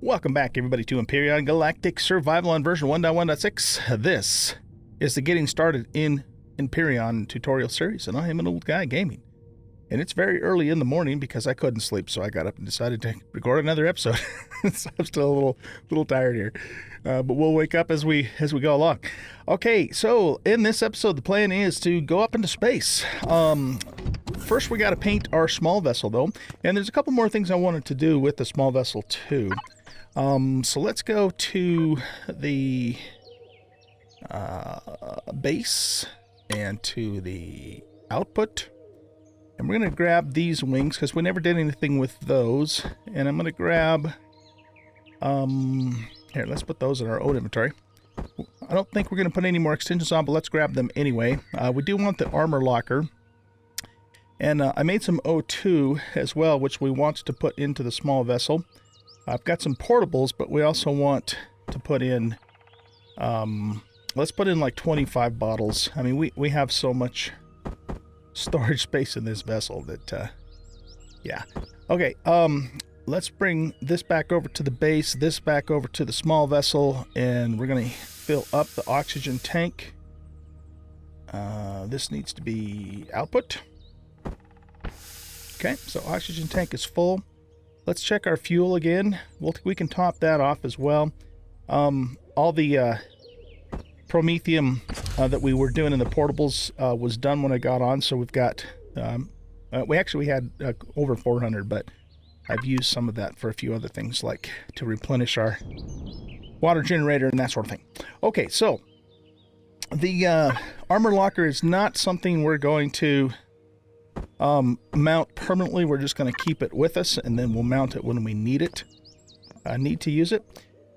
Welcome back, everybody, to Empyrion Galactic Survival on version 1.1.6. This is the Getting Started in Empyrion tutorial series, and I am an old guy gaming. And it's very early in the morning because I couldn't sleep, so I got up and decided to record another episode. So I'm still a little tired here, but we'll wake up as we go along. Okay, so in this episode, the plan is to go up into space. First, we got to paint our small vessel, though, and there's a couple more things I wanted to do with the small vessel too. So let's go to the base and to the output. And we're going to grab these wings because we never did anything with those. And I'm going to grab, here, let's put those in our own inventory. I don't think we're going to put any more extensions on, but let's grab them anyway. We do want the armor locker. And I made some O2 as well, which we want to put into the small vessel. I've got some portables, but we also want to put in, let's put in like 25 bottles. I mean, we have so much storage space in this vessel that, yeah. Okay, let's bring this back over to the base, this back over to the small vessel, and we're going to fill up the oxygen tank. This needs to be output. Okay, so oxygen tank is full. Let's check our fuel again. We can top that off as well. All the promethium that we were doing in the portables was done when I got on, so we've got, we had over 400, but I've used some of that for a few other things, like to replenish our water generator and that sort of thing. Okay, so the armor locker is not something we're going to mount permanently. We're just going to keep it with us, and then we'll mount it when we need it. Need to use it.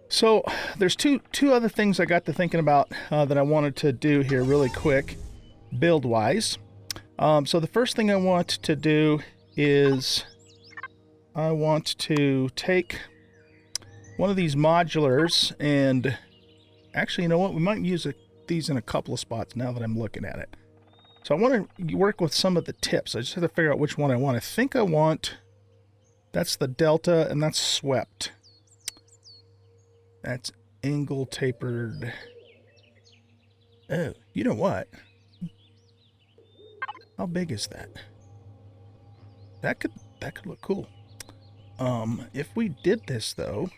So there's two other things I got to thinking about that I wanted to do here really quick, build-wise. So the first thing I want to do is I want to take one of these modulars, and actually, you know what? We might use these in a couple of spots now that I'm looking at it. So I want to work with some of the tips. I just have to figure out which one I want. I think I want, that's the delta, and that's swept. That's angle tapered. Oh, you know what? How big is that? That could look cool. If we did this though,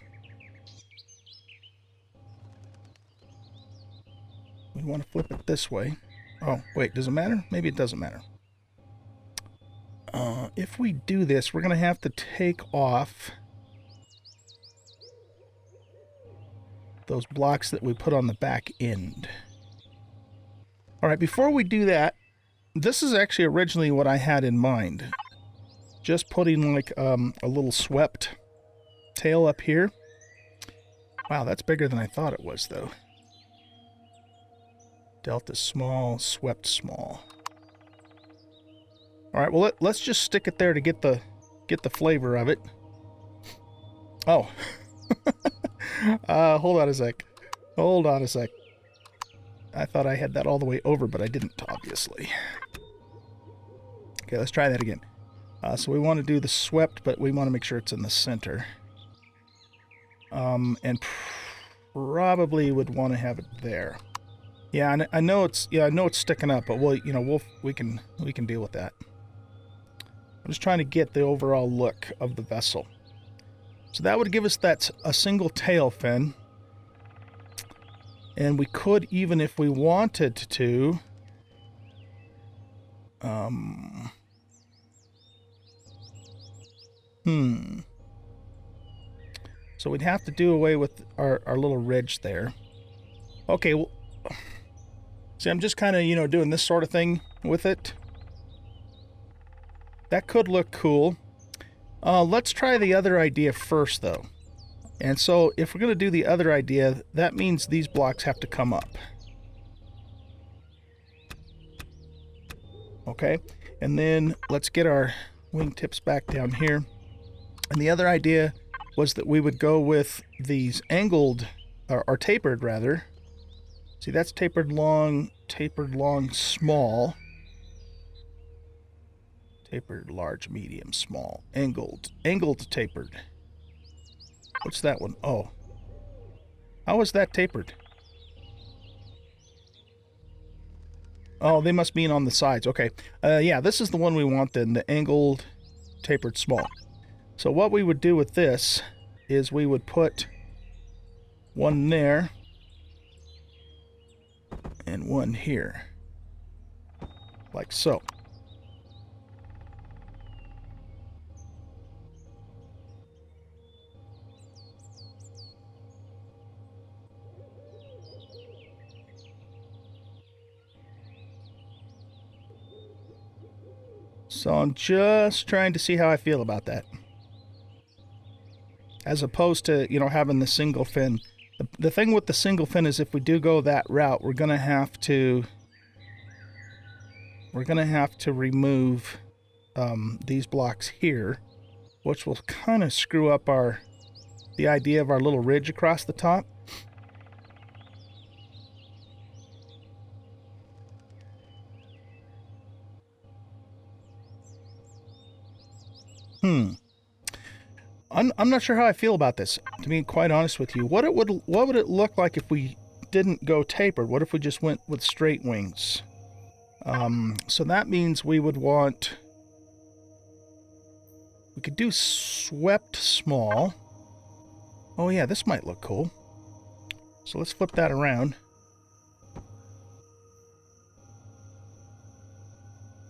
we want to flip it this way. Oh, wait, does it matter? Maybe it doesn't matter. If we do this, we're going to have to take off those blocks that we put on the back end. All right, before we do that, this is actually originally what I had in mind. Just putting like a little swept tail up here. Wow, that's bigger than I thought it was, though. Delta small, swept small. All right, well, let's just stick it there to get the flavor of it. Oh. Hold on a sec. Hold on a sec. I thought I had that all the way over, but I didn't, obviously. Okay, let's try that again. So we want to do the swept, but we want to make sure it's in the center. And probably would want to have it there. Yeah, I know it's sticking up, but we can deal with that. I'm just trying to get the overall look of the vessel. So that would give us a single tail fin. And we could, even if we wanted to, so we'd have to do away with our little ridge there. Okay, well, see, I'm just kind of, doing this sort of thing with it. That could look cool. Let's try the other idea first, though. And so if we're going to do the other idea, that means these blocks have to come up. Okay, and then let's get our wingtips back down here. And the other idea was that we would go with these angled, or tapered rather. See, that's tapered long, small. Tapered, large, medium, small, angled, tapered. What's that one? Oh. How is that tapered? Oh, they must mean on the sides. Okay. Yeah, this is the one we want then, the angled tapered small. So what we would do with this is we would put one there and one here. Like so. So I'm just trying to see how I feel about that. As opposed to, you know, having the single fin. The thing with the single fin is if we do go that route, we're going to have to remove these blocks here, which will kind of screw up the idea of our little ridge across the top. I'm not sure how I feel about this, to be quite honest with you. What would it look like if we didn't go tapered? What if we just went with straight wings? So that means we would want... We could do swept small. Oh yeah, this might look cool. So let's flip that around.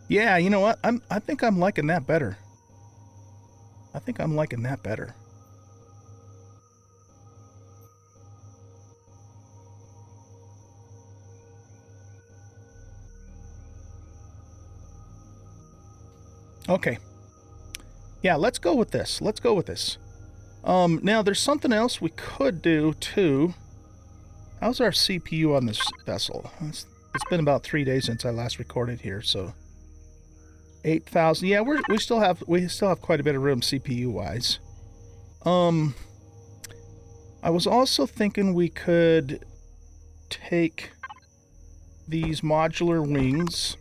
Yeah, you know what? I think I'm liking that better. I think I'm liking that better. Okay. Yeah, let's go with this. Let's go with this. Now, there's something else we could do, too. How's our CPU on this vessel? It's been about 3 days since I last recorded here, so... 8,000. Yeah, we still have quite a bit of room CPU-wise. I was also thinking we could take these modular wings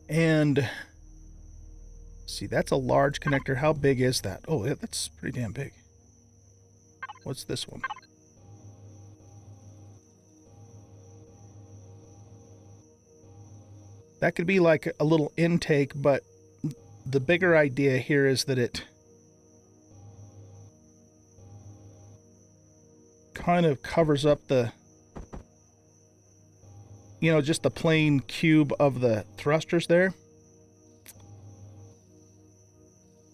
and... See, that's a large connector. How big is that? Oh, yeah, that's pretty damn big. What's this one? That could be like a little intake, but the bigger idea here is that it kind of covers up the, you know, just the plain cube of the thrusters there.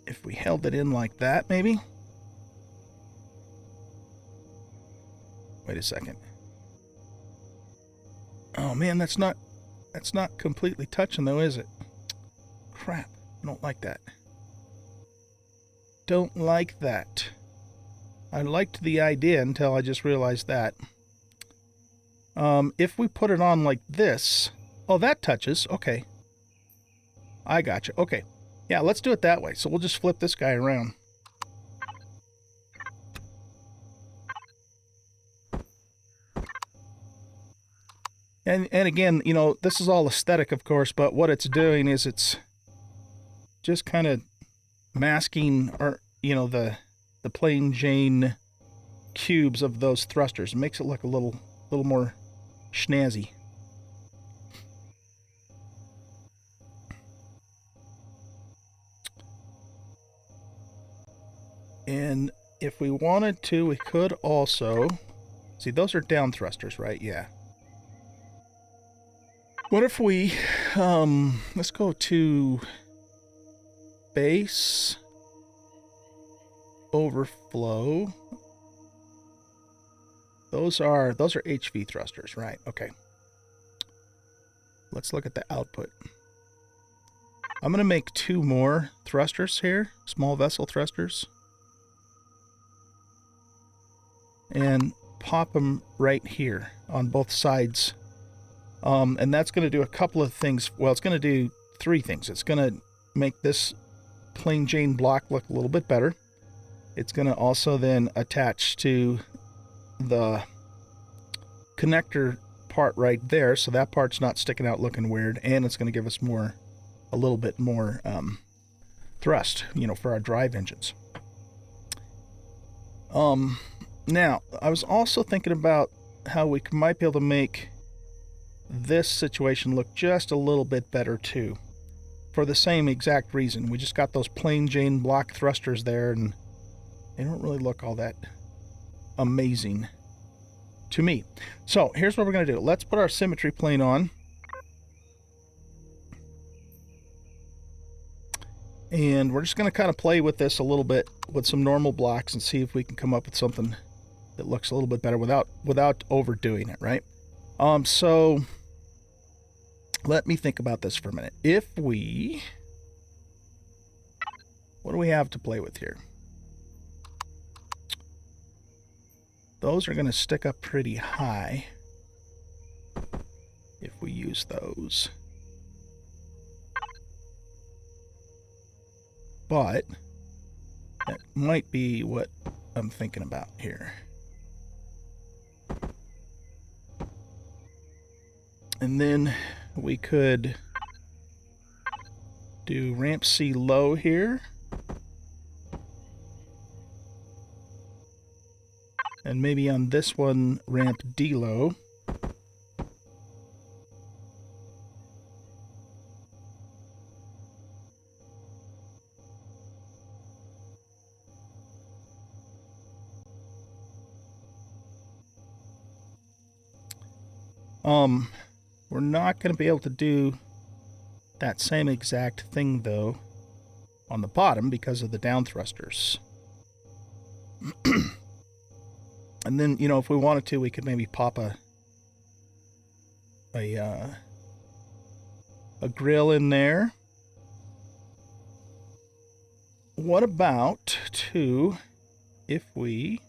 If we held it in like that, maybe? Wait a second. Oh man, that's not completely touching though, is it? Crap. I don't like that. Don't like that. I liked the idea until I just realized that. If we put it on like this... Oh, that touches. Okay. I gotcha. Okay. Yeah, let's do it that way. So we'll just flip this guy around. And again, you know, this is all aesthetic, of course, but what it's doing is it's just kind of masking, or you know, the plain Jane cubes of those thrusters. It makes it look a little more snazzy. And if we wanted to, we could also... See, those are down thrusters, right? Yeah. What if we... let's go to... Base... Overflow... Those are HV thrusters, right? Okay. Let's look at the output. I'm going to make 2 more thrusters here. Small vessel thrusters. And pop them right here on both sides. And that's going to do a couple of things. Well, it's going to do 3 things. It's going to make this plain Jane block look a little bit better. It's going to also then attach to the connector part right there, so that part's not sticking out looking weird, and it's going to give us a little bit more thrust, you know, for our drive engines. Now, I was also thinking about how we might be able to make this situation look just a little bit better too. For the same exact reason. We just got those plain Jane block thrusters there, and they don't really look all that amazing to me. So here's what we're going to do. Let's put our symmetry plane on. And we're just going to kind of play with this a little bit with some normal blocks and see if we can come up with something that looks a little bit better without overdoing it, right? So let me think about this for a minute. If we... What do we have to play with here? Those are going to stick up pretty high if we use those. But that might be what I'm thinking about here. And then we could do ramp C low here. And maybe on this one, ramp D low. We're not going to be able to do that same exact thing, though, on the bottom because of the down thrusters. And then, you know, if we wanted to, we could maybe pop a grill in there. What about if we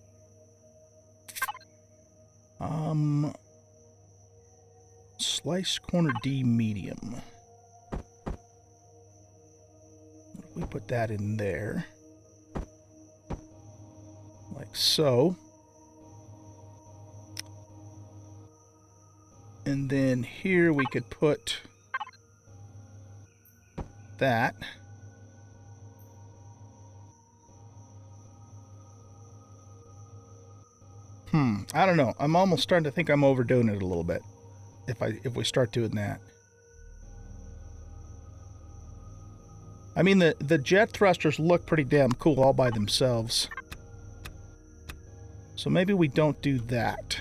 slice corner D medium? What if we put that in there? Like so. And then here we could put that. I don't know. I'm almost starting to think I'm overdoing it a little bit if we start doing that. I mean, the jet thrusters look pretty damn cool all by themselves. So maybe we don't do that.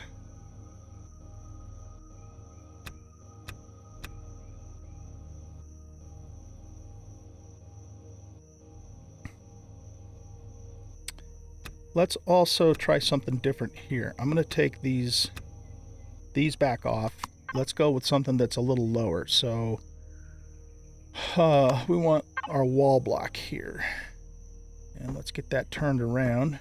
Let's also try something different here. I'm going to take these back off. Let's go with something that's a little lower. So we want our wall block here. And let's get that turned around.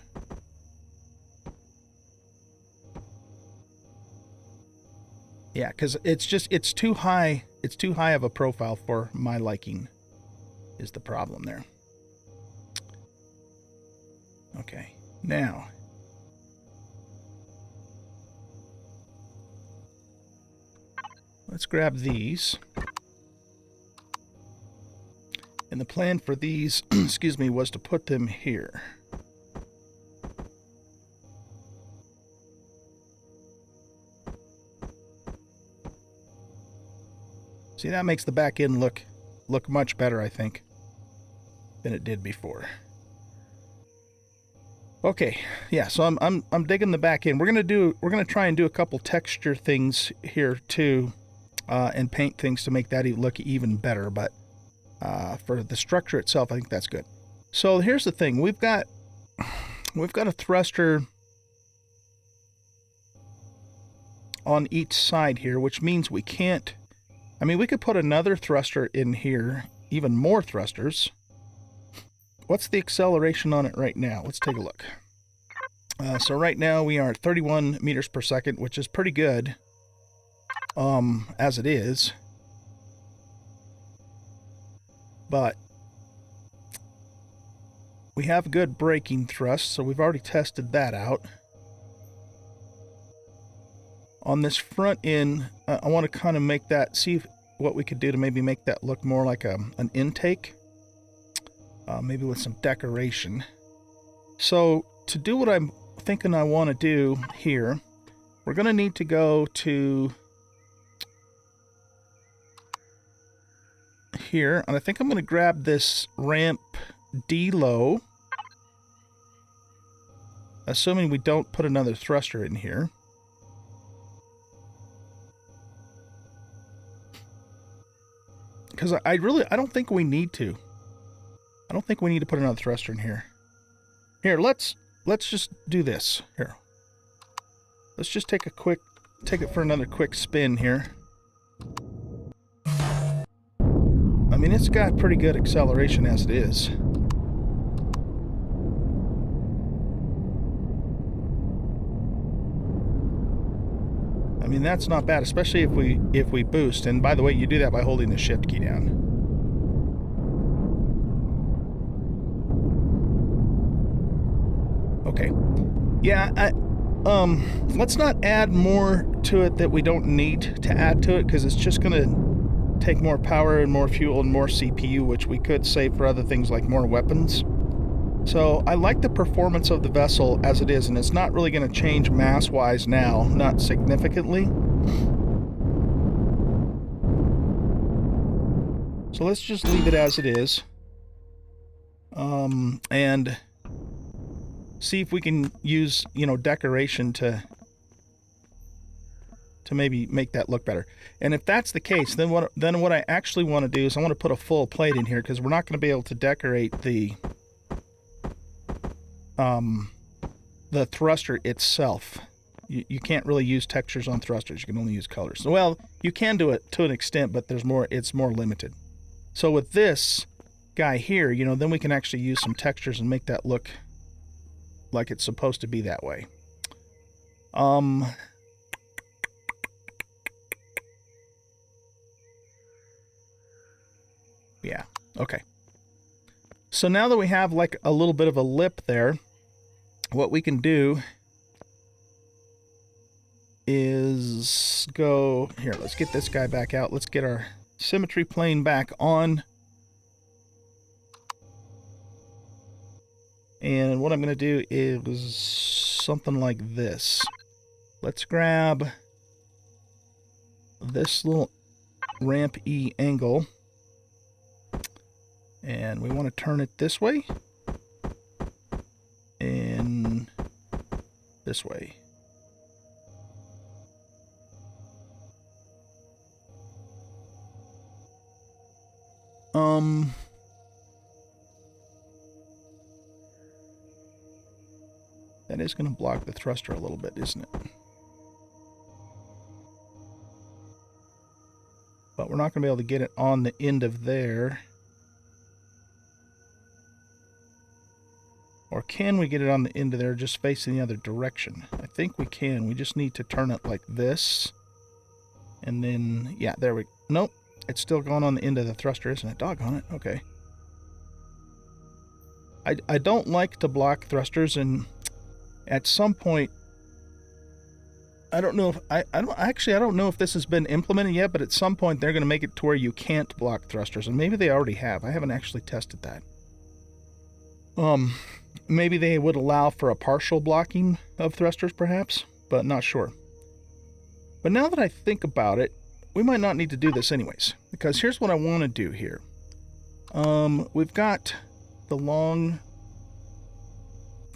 Yeah, because it's too high. It's too high of a profile for my liking is the problem there. Okay. Now, let's grab these. And the plan for these, excuse me, was to put them here. See, that makes the back end look much better, I think, than it did before. Okay, yeah, so I'm digging the back end. We're gonna try and do a couple texture things here too, and paint things to make that look even better. But for the structure itself, I think that's good. So here's the thing: we've got a thruster on each side here, which means we can't. I mean, we could put another thruster in here, even more thrusters. What's the acceleration on it right now? Let's take a look. So right now we are at 31 meters per second, which is pretty good as it is. But we have good braking thrust, so we've already tested that out. On this front end, I want to kind of make that, see what we could do to maybe make that look more like an intake. Maybe with some decoration. So to do what I'm thinking I want to do here, we're going to need to go to here, and I think I'm going to grab this ramp D low, assuming we don't put another thruster in here. Because I don't think we need to. I don't think we need to put another thruster in here. Here, let's just do this. Here. Let's just take it for another quick spin here. I mean, it's got pretty good acceleration as it is. I mean, that's not bad, especially if we boost. And by the way, you do that by holding the shift key down. Okay. Yeah, let's not add more to it that we don't need to add to it, because it's just going to take more power and more fuel and more CPU, which we could save for other things like more weapons. So I like the performance of the vessel as it is, and it's not really going to change mass-wise now, not significantly. So let's just leave it as it is. And see if we can use, you know, decoration to maybe make that look better. And if that's the case, then what I actually want to do is I want to put a full plate in here, because we're not going to be able to decorate the thruster itself. You can't really use textures on thrusters. You can only use colors. Well, you can do it to an extent, but it's more limited. So with this guy here, you know, then we can actually use some textures and make that look like it's supposed to be that way. Yeah, okay. So now that we have like a little bit of a lip there, what we can do is go here. Let's get this guy back out. Let's get our symmetry plane back on. And what I'm going to do is something like this. Let's grab this little ramp E angle, and we want to turn it this way and this way. That is going to block the thruster a little bit, isn't it? But we're not going to be able to get it on the end of there. Or can we get it on the end of there just facing the other direction? I think we can. We just need to turn it like this. And then, yeah, there we go. Nope. It's still going on the end of the thruster, isn't it? Doggone it. Okay. I don't like to block thrusters, and at some point, I don't know if I don't know if this has been implemented yet, but at some point they're going to make it to where you can't block thrusters, and maybe they already have. I haven't actually tested that. Maybe they would allow for a partial blocking of thrusters, perhaps, but not sure. But now that I think about it, we might not need to do this anyways, because here's what I want to do here. We've got the long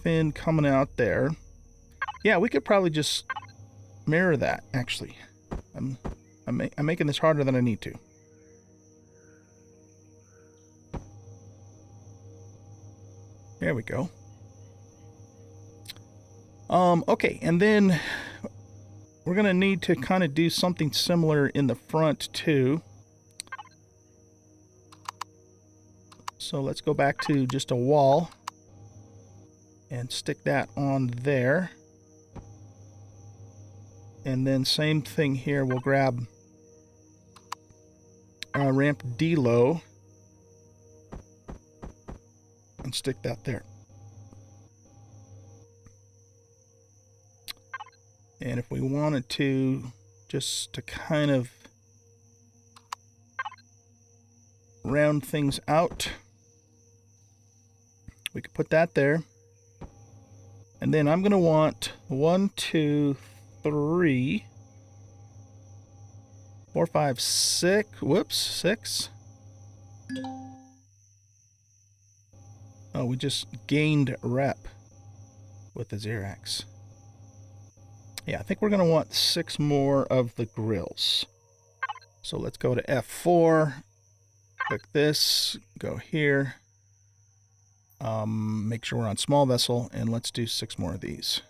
fin coming out there. Yeah, we could probably just mirror that, actually. I'm making this harder than I need to. There we go. Okay, and then we're going to need to kind of do something similar in the front, too. So let's go back to just a wall and stick that on there. And then same thing here, we'll grab ramp D low and stick that there. And if we wanted to, just to kind of round things out, we could put that there. And then I'm going to want 1, 2, 3, 4, 5, 6. Whoops, 6. Oh, we just gained rep with the Xerax. Yeah, I think we're going to want 6 more of the grills. So let's go to F4. Click this. Go here. Make sure we're on small vessel, and let's do 6 more of these,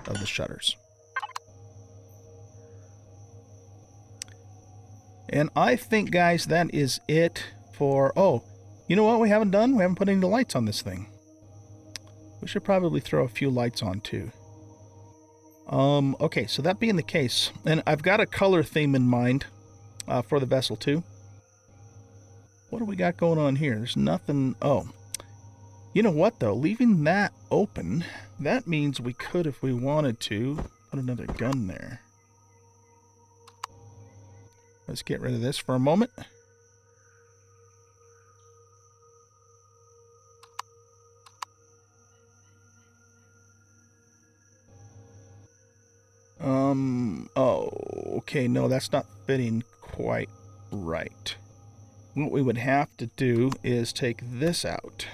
of the shutters. And I think, guys, that is it for... Oh, you know what we haven't done? We haven't put any lights on this thing. We should probably throw a few lights on, too. Okay, so that being the case, and I've got a color theme in mind for the vessel, too. What do we got going on here? There's nothing... Oh. You know what, though? Leaving that open, that means we could, if we wanted to, put another gun there. Let's get rid of this for a moment. Oh, okay, no, that's not fitting quite right. What we would have to do is take this out.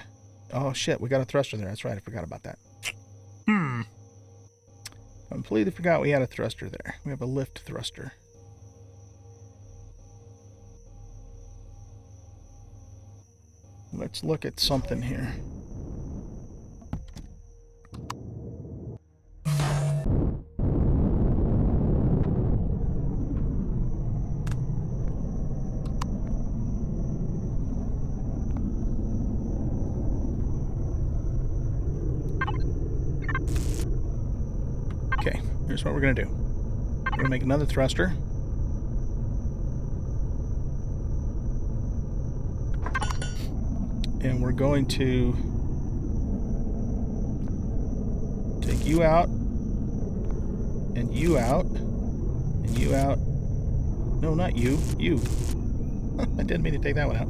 Oh, shit, we got a thruster there. That's right, I forgot about that. Completely forgot we had a thruster there. We have a lift thruster. Let's look at something here. Okay, here's what we're going to do. We're going to make another thruster. And we're going to take you out, and you out, and you out. No, not you. You. I didn't mean to take that one out.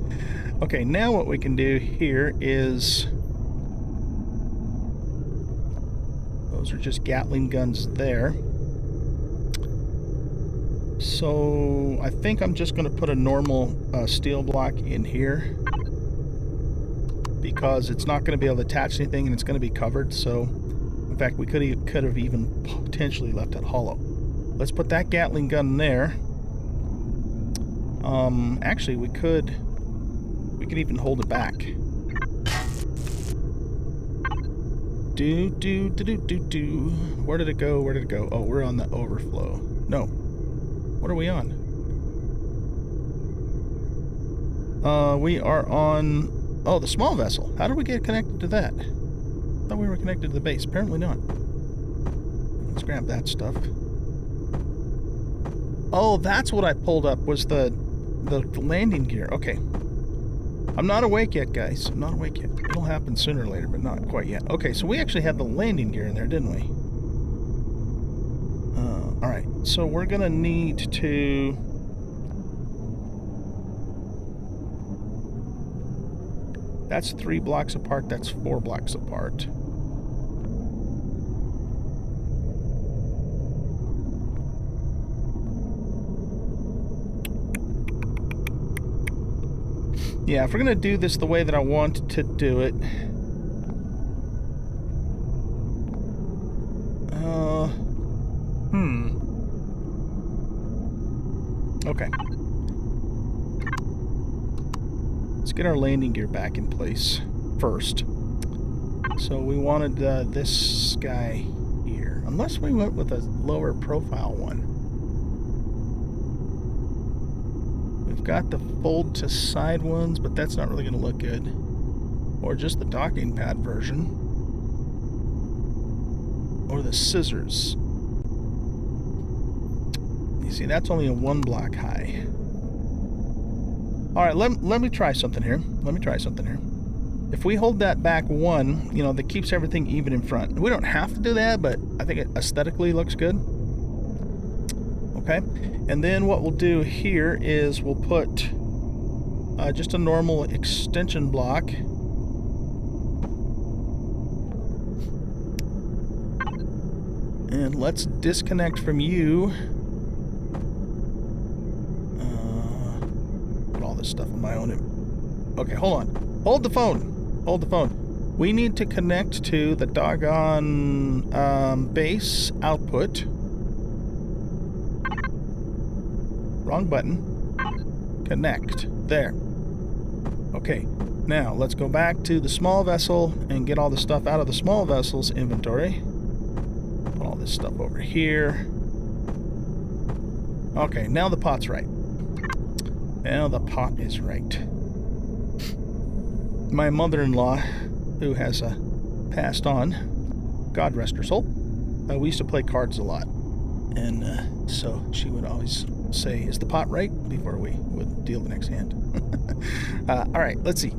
Okay, now what we can do here is... Those are just Gatling guns there. So I think I'm just going to put a normal steel block in here, because it's not going to be able to attach anything and it's going to be covered. So, in fact, we could have even potentially left it hollow. Let's put that Gatling gun there. Actually, we could even hold it back. Where did it go? Where did it go? Oh, we're on the overflow. No. What are we on? We are on... Oh, the small vessel. How did we get connected to that? I thought we were connected to the base. Apparently not. Let's grab that stuff. Oh, that's what I pulled up, was the landing gear. Okay. I'm not awake yet, guys. I'm not awake yet. It'll happen sooner or later, but not quite yet. Okay, so we actually had the landing gear in there, didn't we? Alright, so we're going to need to... That's 3 blocks apart, that's 4 blocks apart. Yeah, if we're going to do this the way that I want to do it... Okay. Let's get our landing gear back in place first. So we wanted this guy here. Unless we went with a lower profile one. We've got the fold to side ones, but that's not really going to look good. Or just the docking pad version. Or the scissors. You see, that's only a 1 block high. Alright, let me try something here. If we hold that back 1, you know, that keeps everything even in front. We don't have to do that, but I think it aesthetically looks good. Okay, and then what we'll do here is we'll put just a normal extension block. And let's disconnect from you. Put all this stuff on my own. Okay, hold on. Hold the phone. Hold the phone. We need to connect to the doggone base output. Wrong button. Connect. There. Okay. Now, let's go back to the small vessel and get all the stuff out of the small vessel's inventory. Put all this stuff over here. Okay, now the pot's right. Now the pot is right. My mother-in-law, who has passed on, God rest her soul, we used to play cards a lot. And so she would always say, is the pot right? Before we would deal the next hand. All right, let's see.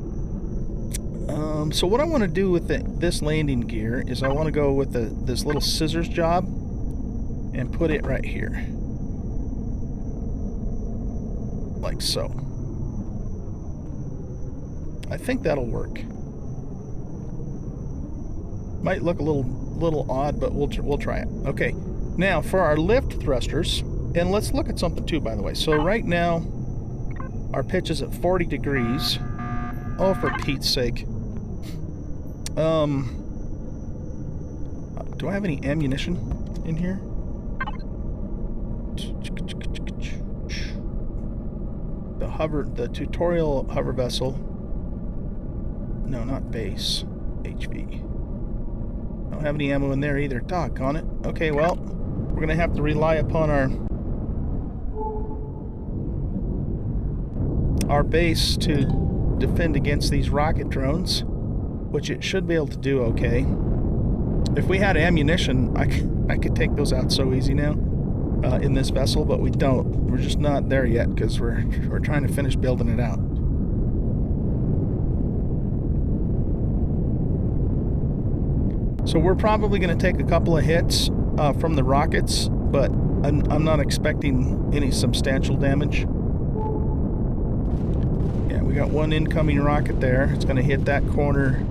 So what I want to do with this landing gear is I want to go with this little scissors job and put it right here. Like so. I think that'll work. Might look a little odd, but we'll try it. Okay, now for our lift thrusters, and let's look at something too, by the way. So right now, our pitch is at 40 degrees. Oh, for Pete's sake. Do I have any ammunition in here? The tutorial hover vessel. No, not base. HV. Don't have any ammo in there either. Doggone it. Okay, well, we're gonna have to rely upon our base to defend against these rocket drones, which it should be able to do okay. If we had ammunition, I could take those out so easy now in this vessel, but we don't. We're just not there yet because we're trying to finish building it out. So we're probably going to take a couple of hits from the rockets, but I'm not expecting any substantial damage. Yeah, we got one incoming rocket there. It's going to hit that corner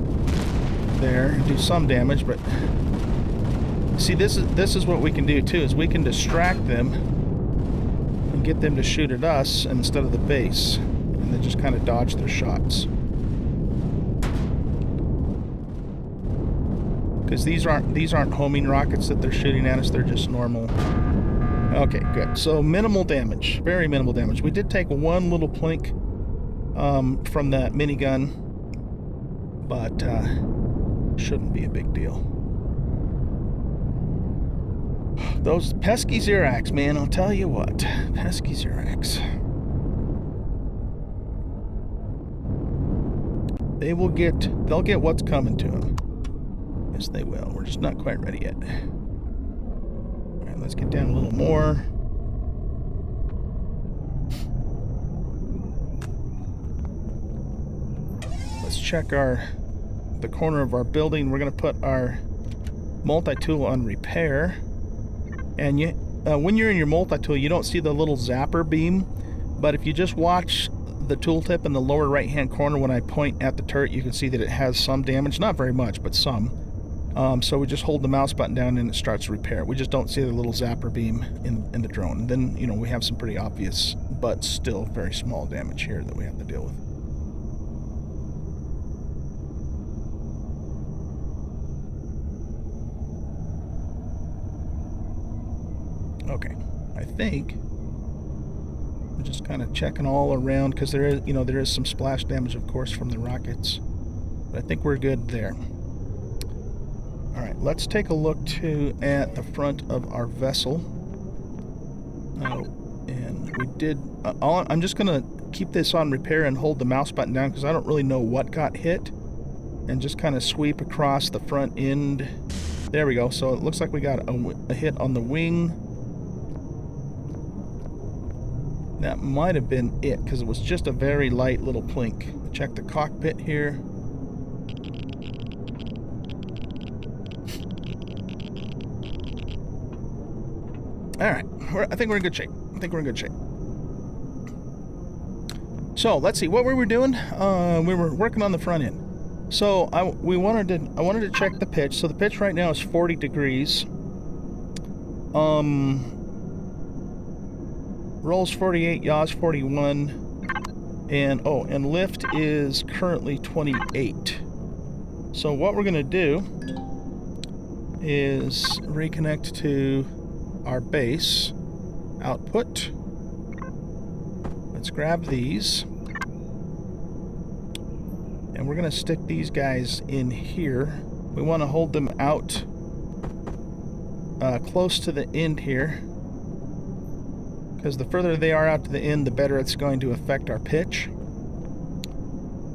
there and do some damage, but see, this is what we can do too, is we can distract them and get them to shoot at us instead of the base, and then just kind of dodge their shots. Because these aren't homing rockets that they're shooting at us, they're just normal. Okay, good. So minimal damage, very minimal damage. We did take one little plink from that minigun, but shouldn't be a big deal. Those pesky Xerax, man, I'll tell you what. Pesky Xerax. They'll get what's coming to them. Yes, they will. We're just not quite ready yet. Alright, let's get down a little more. Let's check the corner of our building. We're going to put our multi-tool on repair. And when you're in your multi-tool, you don't see the little zapper beam. But if you just watch the tooltip in the lower right-hand corner when I point at the turret, you can see that it has some damage. Not very much, but some. So we just hold the mouse button down and it starts to repair. We just don't see the little zapper beam in the drone. And then, you know, we have some pretty obvious, but still very small damage here that we have to deal with. Okay, I think I'm just kind of checking all around because there is some splash damage, of course, from the rockets. But I think we're good there. All right, let's take a look at the front of our vessel. And we did. I'm just gonna keep this on repair and hold the mouse button down because I don't really know what got hit, and just kind of sweep across the front end. There we go. So it looks like we got a hit on the wing. That might have been it, because it was just a very light little plink. Check the cockpit here. Alright, I think we're in good shape. So, let's see, what were we doing? We were working on the front end. So, I wanted to check the pitch. So the pitch right now is 40 degrees. Rolls 48, yaws 41. And, oh, and lift is currently 28. So what we're going to do is reconnect to our base output. Let's grab these. And we're going to stick these guys in here. We want to hold them out close to the end here, because the further they are out to the end, the better it's going to affect our pitch.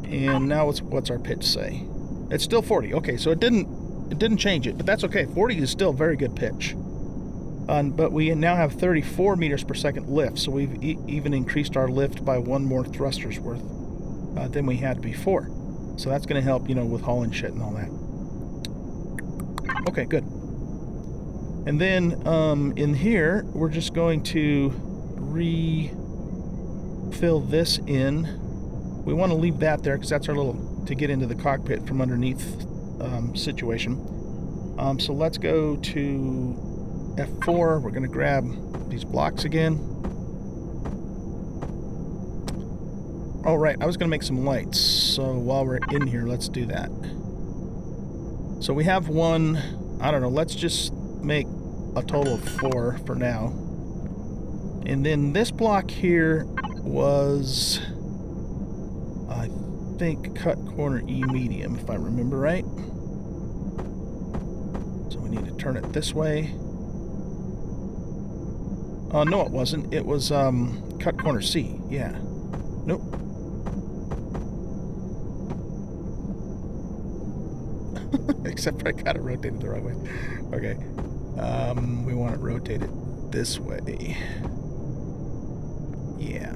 And now what's our pitch say? It's still 40. Okay, so it didn't change it, but that's okay. 40 is still very good pitch. But we now have 34 meters per second lift, so we've even increased our lift by one more thruster's worth than we had before. So that's going to help, you know, with hauling shit and all that. Okay, good. And then in here, we're just going to refill this in. We want to leave that there because that's our little to get into the cockpit from underneath situation. So let's go to F4. We're going to grab these blocks again. Oh, right. I was going to make some lights. So while we're in here, let's do that. So we have one, I don't know, let's just make a total of 4 for now. And then this block here was, I think, cut corner E medium, if I remember right. So we need to turn it this way. Oh, no, it wasn't. It was cut corner C. Yeah. Nope. Except for I got it rotated the wrong way. Okay. We want it rotated this way. Yeah.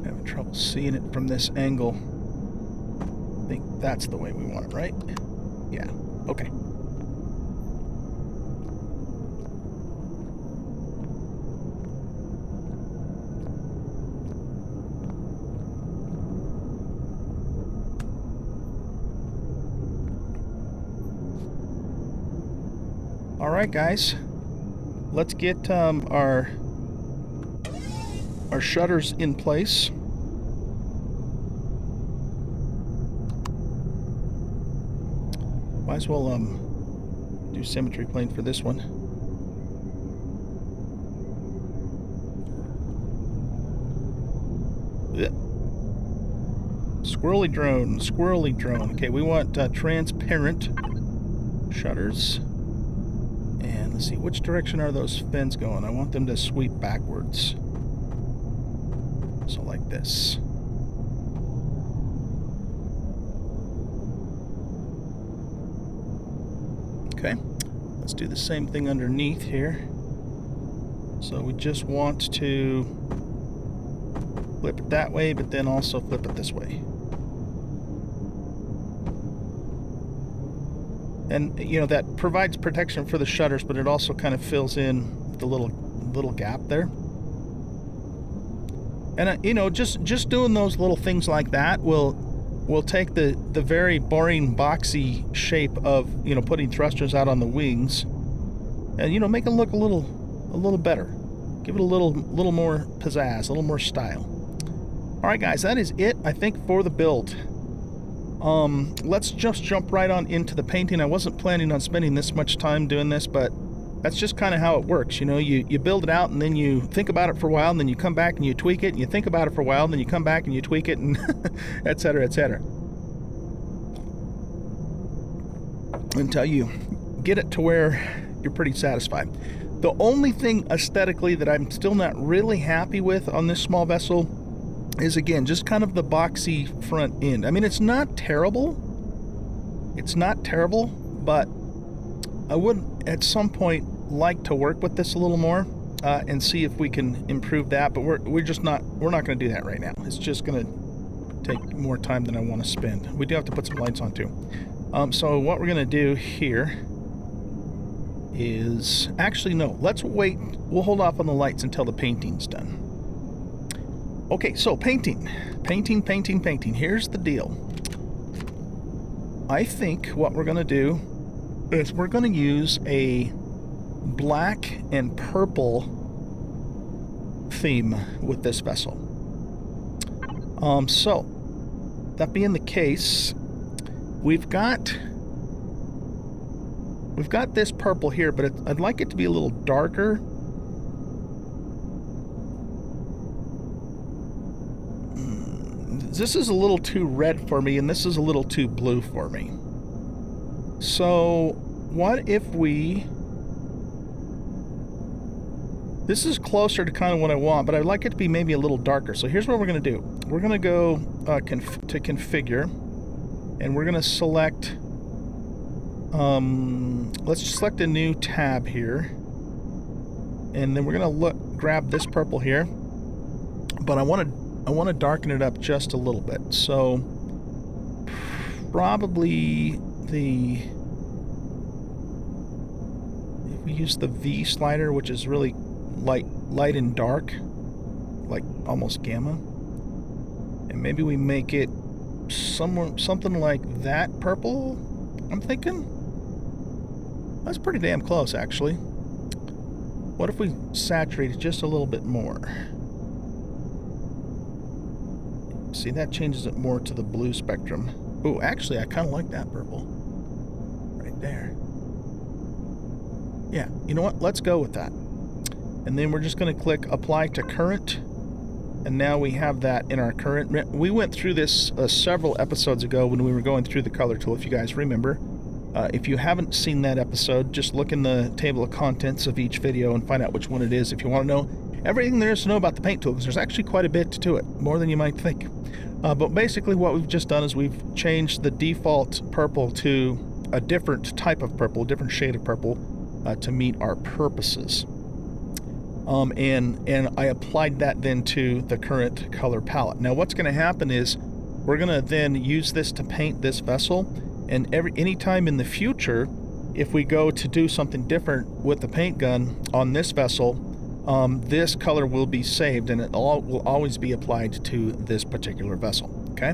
Having trouble seeing it from this angle. I think that's the way we want it, right? Yeah. Okay. All right, guys. Let's get our shutters in place. Might as well do symmetry plane for this one. Blech. Squirrely drone, squirrely drone. Okay, we want transparent shutters. And let's see, which direction are those fins going? I want them to sweep backwards. So like this. Okay, let's do the same thing underneath here. So we just want to flip it that way, but then also flip it this way. And, you know, that provides protection for the shutters, but it also kind of fills in the little gap there. And, you know, just doing those little things like that will take the very boring, boxy shape of, you know, putting thrusters out on the wings and, you know, make it look a little better. Give it a little more pizzazz, a little more style. All right, guys, that is it, I think, for the build. Let's just jump right on into the painting. I wasn't planning on spending this much time doing this, but that's just kind of how it works. You know, you build it out and then you think about it for a while and then you come back and you tweak it and you think about it for a while and then you come back and you tweak it and et cetera, until you get it to where you're pretty satisfied. The only thing aesthetically that I'm still not really happy with on this small vessel is, again, just kind of the boxy front end. I mean, it's not terrible. It's not terrible, but I would at some point like to work with this a little more and see if we can improve that, but we're not going to do that right now. It's just going to take more time than I want to spend. We do have to put some lights on too. So what we're going to do here is... Actually, no. Let's wait. We'll hold off on the lights until the painting's done. Okay, so painting. Painting. Here's the deal. I think what we're going to do is we're going to use a black and purple theme with this vessel. So, that being the case, we've got this purple here, but I'd like it to be a little darker. This is a little too red for me, and this is a little too blue for me. So, what if we... This is closer to kind of what I want, but I'd like it to be maybe a little darker. So here's what we're going to do. We're going to go to configure, and we're going to select... let's just select a new tab here. And then we're going to grab this purple here. But I want to darken it up just a little bit. So probably if we use the V slider, which is really light and dark, like almost gamma, and maybe we make it something like that purple. I'm thinking that's pretty damn close, actually. What if we saturate it just a little bit more? See, that changes it more to the blue spectrum. Oh, actually, I kind of like that purple. Right there. Yeah, you know what? Let's go with that. And then we're just going to click Apply to Current. And now we have that in our current. We went through this several episodes ago when we were going through the color tool, if you guys remember. If you haven't seen that episode, just look in the table of contents of each video and find out which one it is if you want to know everything there is to know about the paint tool, because there's actually quite a bit to it, more than you might think. But basically what we've just done is we've changed the default purple to a different type of purple, a different shade of purple, to meet our purposes. And I applied that then to the current color palette. Now what's going to happen is we're going to then use this to paint this vessel, and anytime in the future, if we go to do something different with the paint gun on this vessel, this color will be saved, and it will always be applied to this particular vessel. Okay.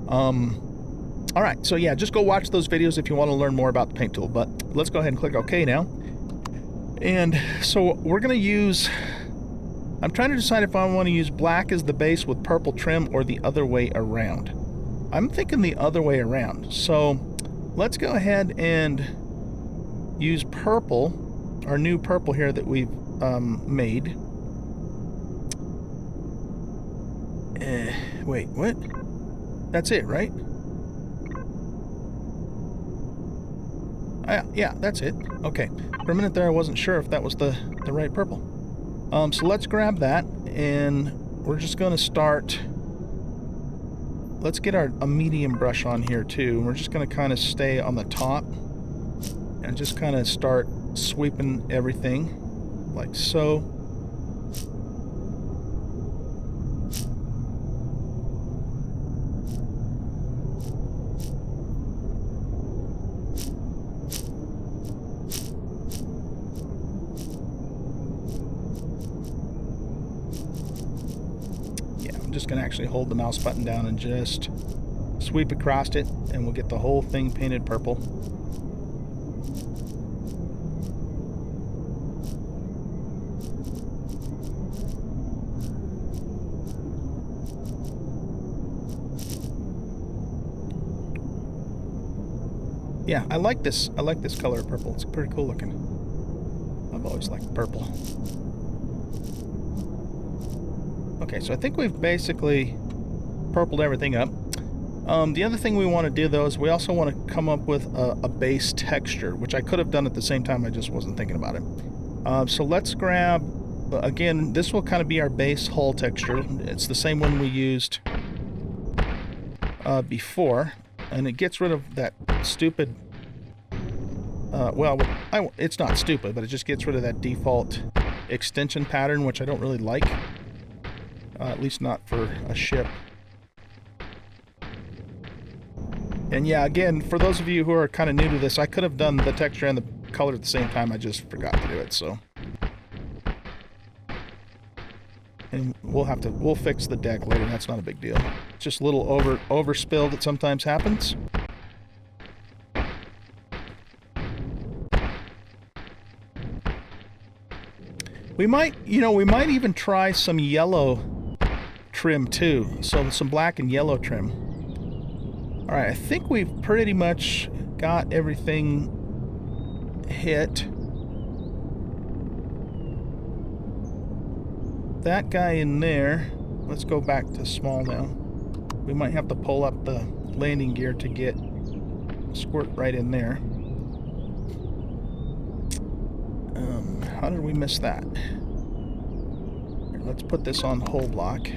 All right. So yeah, just go watch those videos if you want to learn more about the paint tool. But let's go ahead and click OK now. And so we're going to use... I'm trying to decide if I want to use black as the base with purple trim or the other way around. I'm thinking the other way around. So let's go ahead and use purple, our new purple here that we've made. Wait, what? That's it, right? Yeah, that's it. Okay. For a minute there, I wasn't sure if that was the right purple. So let's grab that, and we're just going to start... Let's get a medium brush on here, too. We're just going to kind of stay on the top and just kind of start sweeping everything like so. Just going to actually hold the mouse button down and just sweep across it, and we'll get the whole thing painted purple. Yeah, I like this. I like this color of purple. It's pretty cool looking. I've always liked purple. Okay, so I think we've basically purpled everything up. The other thing we want to do, though, is we also want to come up with a base texture, which I could have done at the same time. I just wasn't thinking about it. So let's grab, again, this will kind of be our base hull texture. It's the same one we used before, and it gets rid of that stupid... well, it's not stupid, but it just gets rid of that default extension pattern, which I don't really like. At least not for a ship. And yeah, again, for those of you who are kind of new to this, I could have done the texture and the color at the same time. I just forgot to do it, so. And we'll fix the deck later. That's not a big deal. It's just a little overspill that sometimes happens. We might even try some yellow trim too. So some black and yellow trim. All right, I think we've pretty much got everything hit. That guy in there, let's go back to small now. We might have to pull up the landing gear to get squirt right in there. How did we miss that? Here, let's put this on hull block.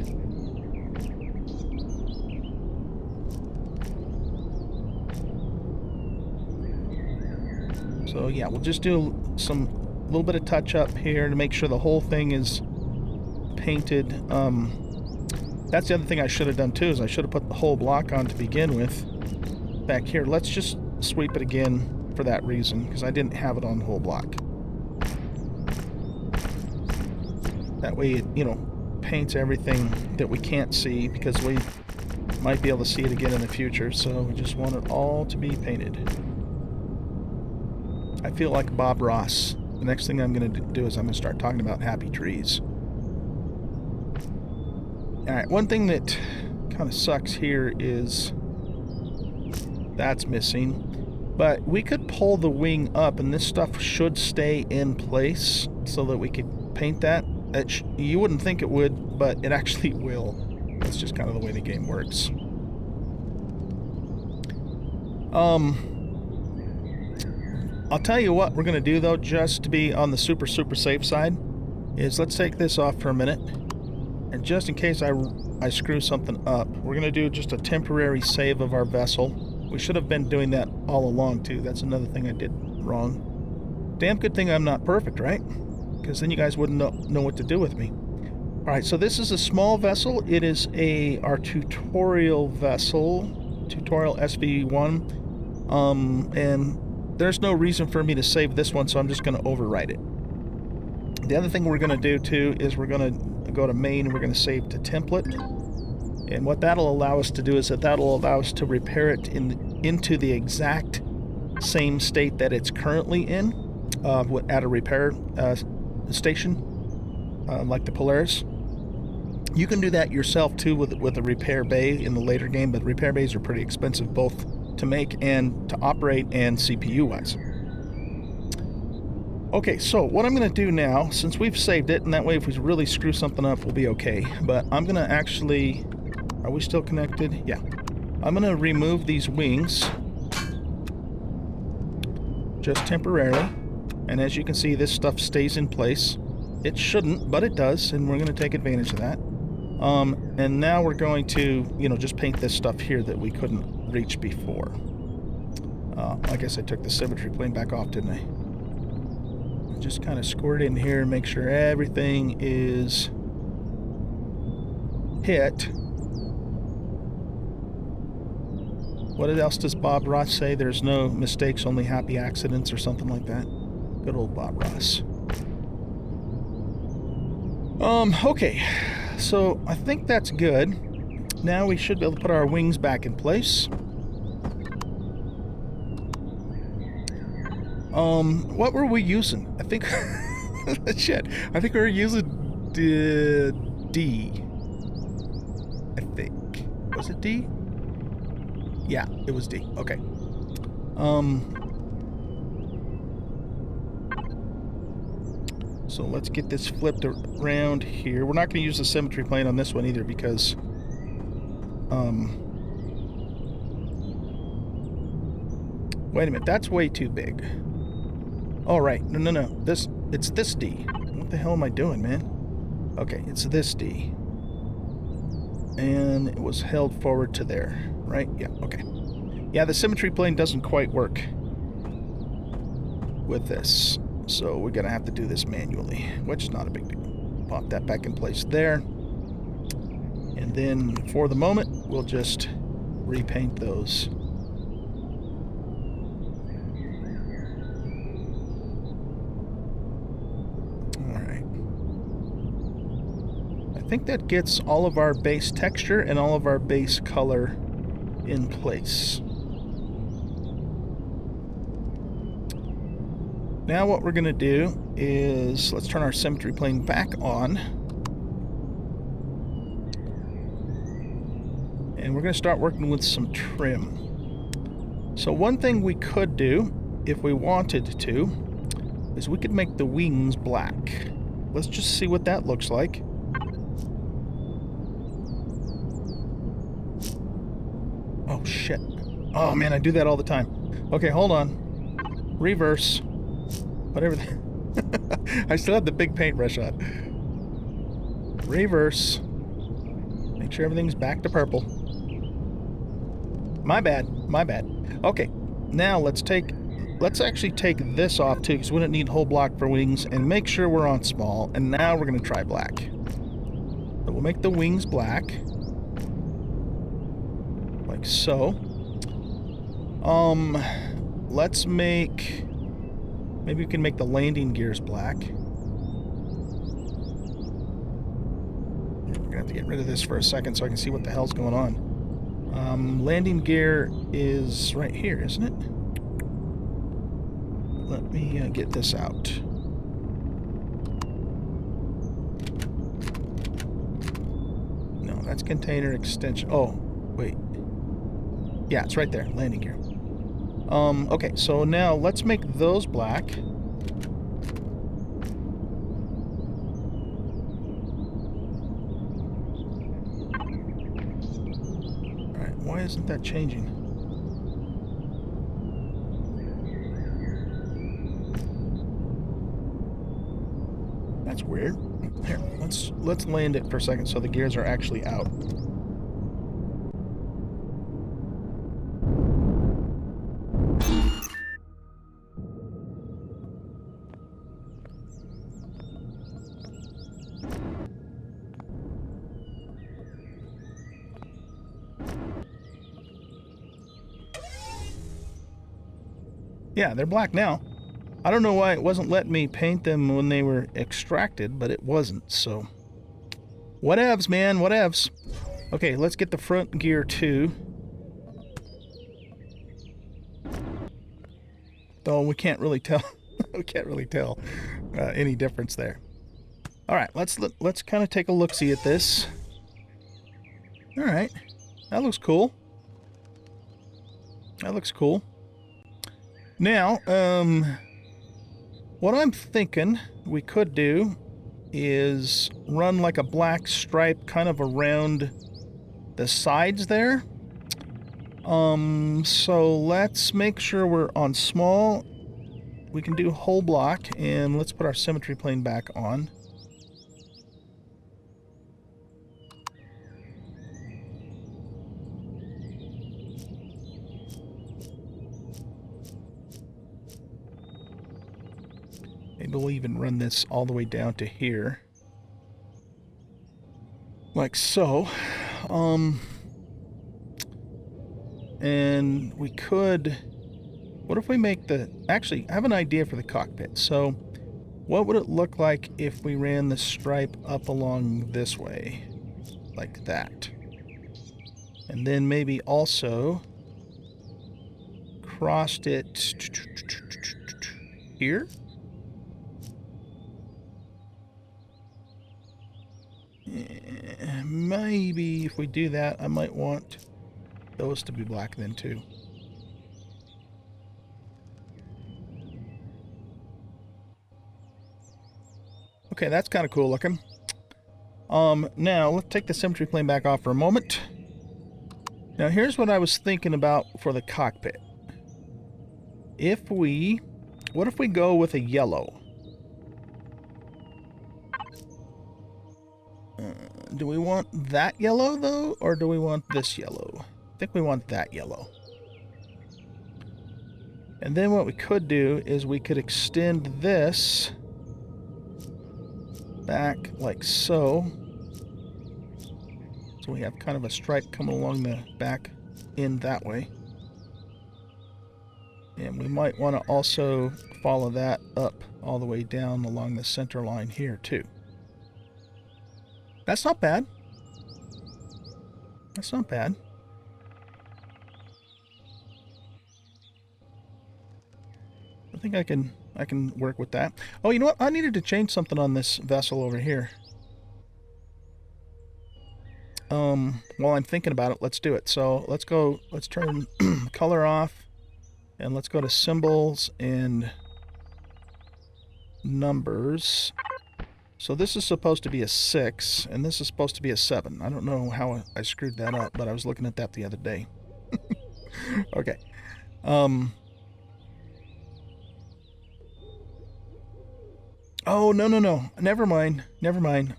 So yeah, we'll just do some little bit of touch up here to make sure the whole thing is painted. That's the other thing I should have done too, is I should have put the whole block on to begin with back here. Let's just sweep it again for that reason, because I didn't have it on the whole block. That way it, you know, paints everything that we can't see, because we might be able to see it again in the future. So we just want it all to be painted. I feel like Bob Ross. The next thing I'm going to do is I'm going to start talking about happy trees. Alright, one thing that kind of sucks here is that's missing. But we could pull the wing up and this stuff should stay in place so that we could paint that. You wouldn't think it would, but it actually will. That's just kind of the way the game works. I'll tell you what we're going to do, though, just to be on the super safe side, is let's take this off for a minute. And just in case I screw something up, we're going to do just a temporary save of our vessel. We should have been doing that all along, too. That's another thing I did wrong. Damn good thing I'm not perfect, right? Because then you guys wouldn't know what to do with me. All right, so this is a small vessel. It is our tutorial vessel, tutorial SV1. And there's no reason for me to save this one, so I'm just going to overwrite it. The other thing we're going to do, too, is we're going to go to main and we're going to save to template. And what that'll allow us to do is that'll allow us to repair it into the exact same state that it's currently in at a repair station, like the Polaris. You can do that yourself, too, with a repair bay in the later game, but repair bays are pretty expensive, both to make and to operate and CPU wise. Okay, so what I'm going to do now, since we've saved it, and that way if we really screw something up, we'll be okay. But I'm going to actually... Are we still connected? Yeah. I'm going to remove these wings. Just temporarily. And as you can see, this stuff stays in place. It shouldn't, but it does, and we're going to take advantage of that. And now we're going to, just paint this stuff here that we couldn't reach before. I guess I took the symmetry plane back off, didn't I? Just kind of squirt in here and make sure everything is hit. What else does Bob Ross say? There's no mistakes, only happy accidents, or something like that. Good old Bob Ross. Okay. So I think that's good. Now we should be able to put our wings back in place. What were we using? I think shit. I think we were using D. I think. Was it D? Yeah, it was D. Okay. So let's get this flipped around here. We're not going to use the symmetry plane on this one either because wait a minute, that's way too big. All right, no. It's this D. What the hell am I doing, man? Okay, it's this D. And it was held forward to there, right? Yeah, okay. Yeah, the symmetry plane doesn't quite work with this. So we're going to have to do this manually, which is not a big deal. Pop that back in place there. And then for the moment, we'll just repaint those think that gets all of our base texture and all of our base color in place. Now what we're going to do is, let's turn our symmetry plane back on. And we're going to start working with some trim. So one thing we could do, if we wanted to, is we could make the wings black. Let's just see what that looks like. Oh, shit. Oh, man, I do that all the time. Okay, hold on. Reverse. Whatever. I still have the big paintbrush on. Reverse. Make sure everything's back to purple. My bad. My bad. Okay, now let's actually take this off too, because we don't need whole block for wings, and make sure we're on small. And now we're going to try black. So we'll make the wings black. Like so. Let's make... Maybe we can make the landing gears black. We're going to have to get rid of this for a second so I can see what the hell's going on. Landing gear is right here, isn't it? Let me get this out. No, that's container extension. Oh, wait. Yeah, it's right there. Landing gear. Okay, so now let's make those black. Alright, why isn't that changing? That's weird. Here, let's land it for a second so the gears are actually out. Yeah, they're black now. I don't know why it wasn't letting me paint them when they were extracted, but it wasn't, so... Whatevs, man, whatevs. Okay, let's get the front gear too. Though we can't really tell. We can't really tell any difference there. Alright, let's kind of take a look-see at this. Alright, that looks cool. That looks cool. Now, what I'm thinking we could do is run like a black stripe kind of around the sides there. So let's make sure we're on small. We can do whole block, and let's put our symmetry plane back on. Maybe we'll even run this all the way down to here. Like so. And we could... What if we make the... Actually, I have an idea for the cockpit. So, what would it look like if we ran the stripe up along this way? Like that. And then maybe also crossed it here? Maybe if we do that, I might want those to be black then too. Okay, that's kind of cool looking. Now let's take the symmetry plane back off for a moment. Now here's what I was thinking about for the cockpit. What if we go with a yellow? Do we want that yellow, though, or do we want this yellow? I think we want that yellow. And then what we could do is we could extend this back like so. So we have kind of a stripe coming along the back end that way. And we might want to also follow that up all the way down along the center line here, too. That's not bad. That's not bad. I think I can work with that. Oh, you know what? I needed to change something on this vessel over here. While I'm thinking about it, let's do it. So let's turn color off, and let's go to symbols and numbers. So this is supposed to be a 6, and this is supposed to be a 7. I don't know how I screwed that up, but I was looking at that the other day. Okay. Oh, no. Never mind.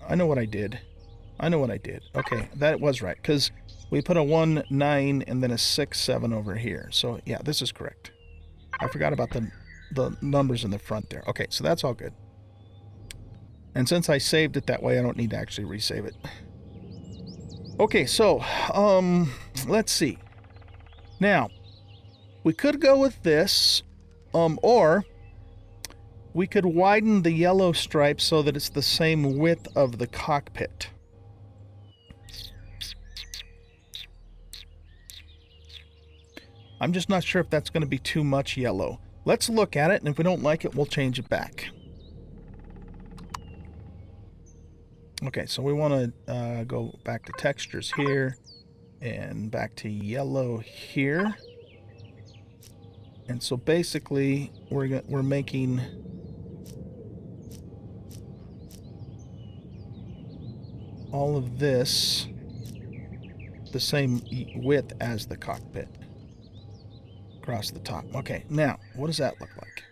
I know what I did. Okay, that was right, because we put a 1, 9, and then a 6, 7 over here. So, yeah, this is correct. I forgot about the numbers in the front there. Okay, so that's all good. And since I saved it that way, I don't need to actually resave it. Okay, so, let's see. Now, we could go with this, or we could widen the yellow stripe so that it's the same width of the cockpit. I'm just not sure if that's going to be too much yellow. Let's look at it, and if we don't like it, we'll change it back. Okay, so we want to go back to textures here, and back to yellow here. And so basically, we're making all of this the same width as the cockpit across the top. Okay, now, what does that look like?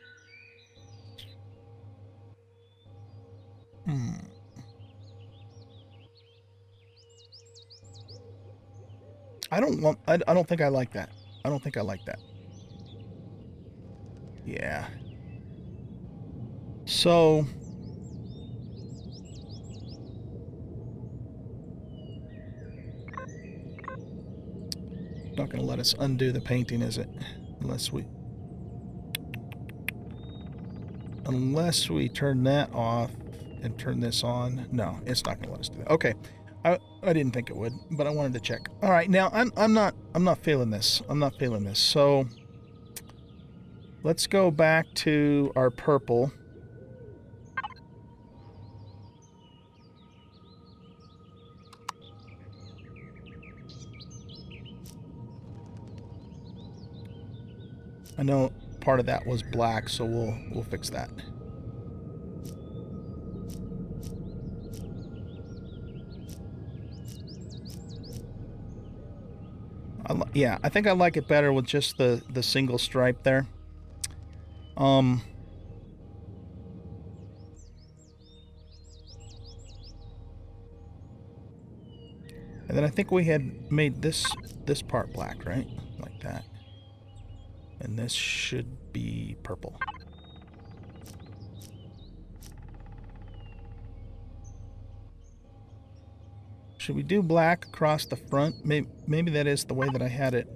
I don't think I like that. I don't think I like that. Yeah. So not going to let us undo the painting, is it? Unless we turn that off and turn this on. No, it's not going to let us do that. Okay. I didn't think it would, but I wanted to check. All right, now I'm not feeling this. I'm not feeling this. So let's go back to our purple. I know part of that was black, so we'll fix that. Yeah, I think I like it better with just the single stripe there. And then I think we had made this part black, right? Like that. And this should be purple. Should we do black across the front? Maybe that is the way that I had it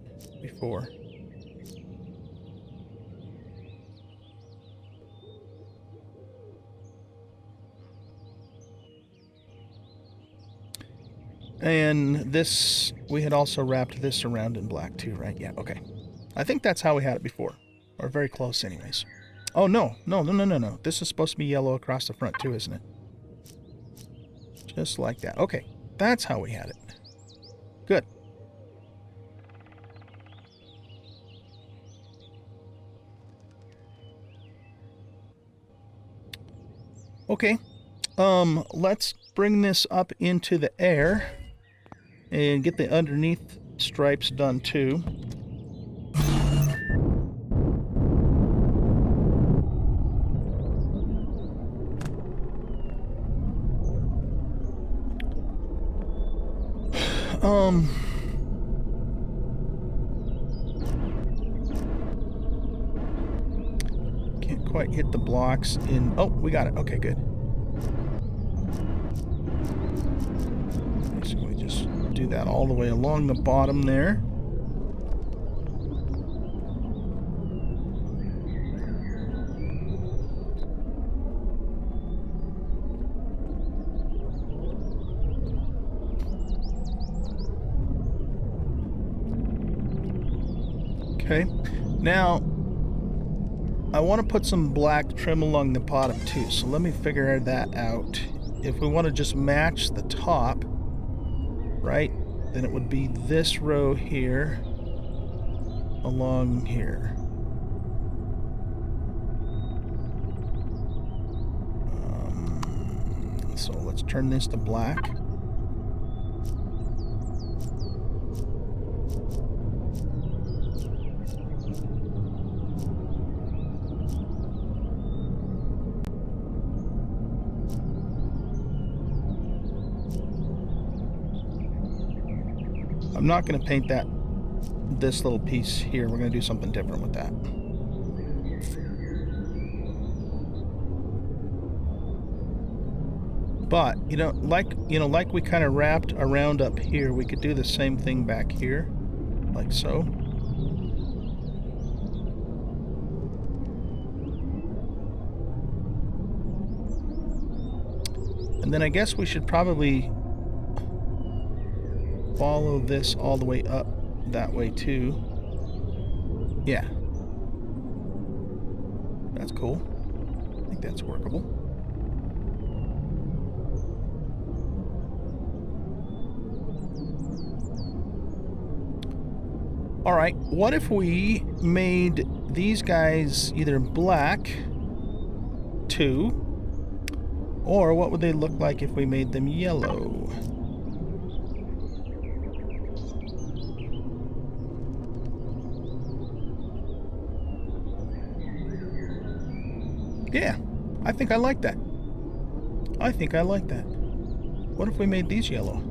before. And this, we had also wrapped this around in black too, right? Yeah, okay. I think that's how we had it before. Or very close anyways. Oh, no. This is supposed to be yellow across the front too, isn't it? Just like that. Okay, that's how we had it. Good. Okay. Let's bring this up into the air and get the underneath stripes done too. Can't quite hit the blocks in... Oh, we got it. Okay, good. So we just do that all the way along the bottom there. Okay. Now, I want to put some black trim along the bottom too, so let me figure that out. If we want to just match the top, right, then it would be this row here along here. So let's turn this to black. I'm not going to paint this little piece here. We're going to do something different with that. But, like we kind of wrapped around up here, we could do the same thing back here, like so. And then I guess we should probably follow this all the way up that way too. Yeah. That's cool. I think that's workable. All right, what if we made these guys either black too, or what would they look like if we made them yellow? Yeah, I think I like that. I think I like that. What if we made these yellow?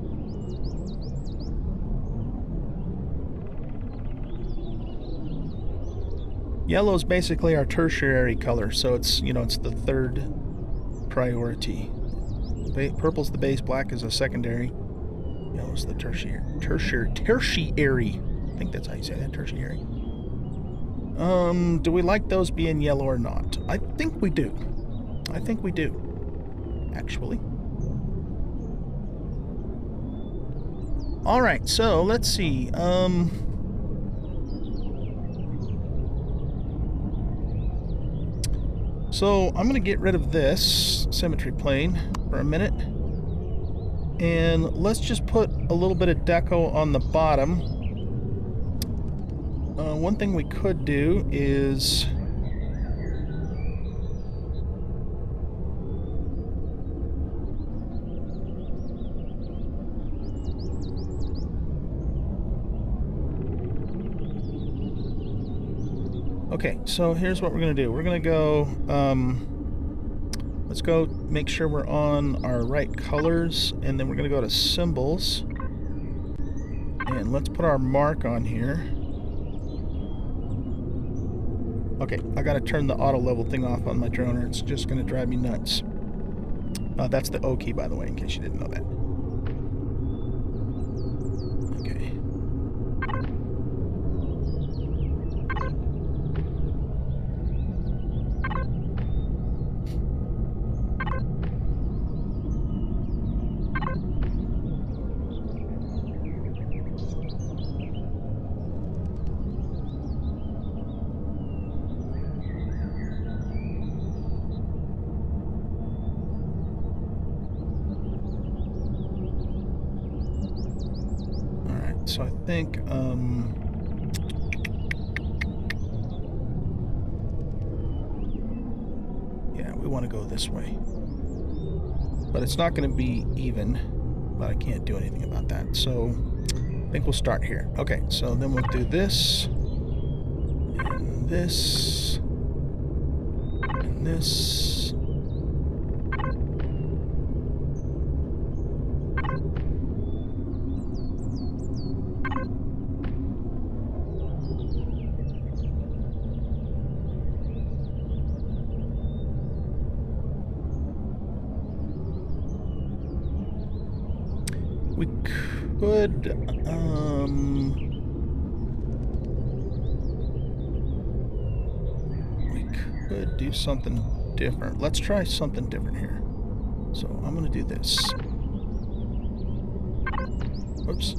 Yellow is basically our tertiary color, so it's, it's the third priority. Purple's the base, black is a secondary, yellow's the tertiary. I think that's how you say that, tertiary. Do we like those being yellow or not? I think we do. I think we do, actually. All right, so let's see. So I'm going to get rid of this symmetry plane for a minute. And let's just put a little bit of deco on the bottom. One thing we could do is... Okay, so here's what we're going to do. We're going to go, let's go make sure we're on our right colors, and then we're going to go to symbols, and let's put our mark on here. Okay, I got to turn the auto level thing off on my drone, or it's just going to drive me nuts. That's the O key, by the way, in case you didn't know that. Okay. So I think, yeah, we want to go this way. But it's not going to be even, but I can't do anything about that. So I think we'll start here. Okay, so then we'll do this, and this, and this. We could do something different. Let's try something different here. So I'm going to do this. Oops.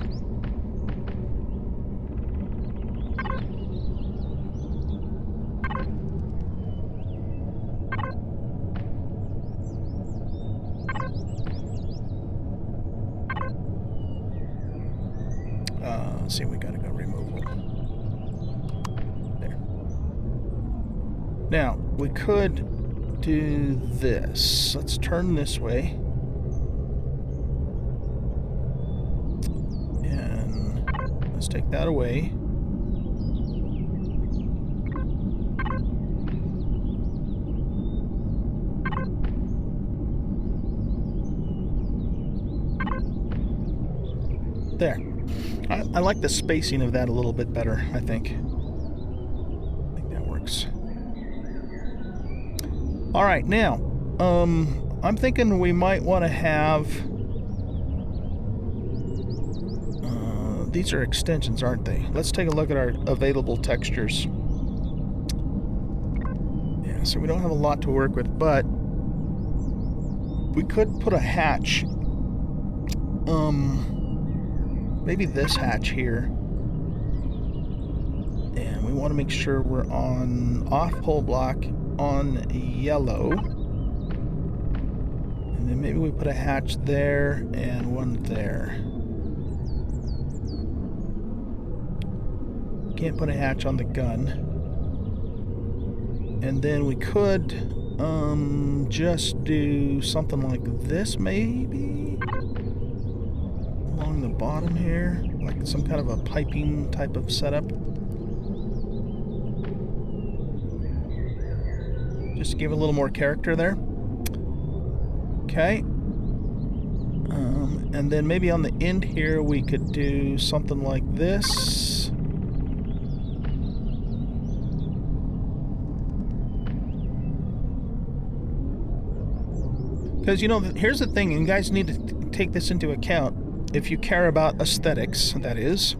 let's see, we gotta go removal. There. Now, we could do this. Let's turn this way. And let's take that away. There. I like the spacing of that a little bit better, I think. I think that works. All right, now, I'm thinking we might want to have... these are extensions, aren't they? Let's take a look at our available textures. Yeah, so we don't have a lot to work with, but we could put a hatch. Maybe this hatch here. And we want to make sure we're on off hull block on yellow. And then maybe we put a hatch there and one there. Can't put a hatch on the gun. And then we could just do something like this maybe? Along the bottom here, like some kind of a piping type of setup. Just to give a little more character there. Okay. And then maybe on the end here we could do something like this. Because, you know, here's the thing, and you guys need to take this into account. If you care about aesthetics, that is,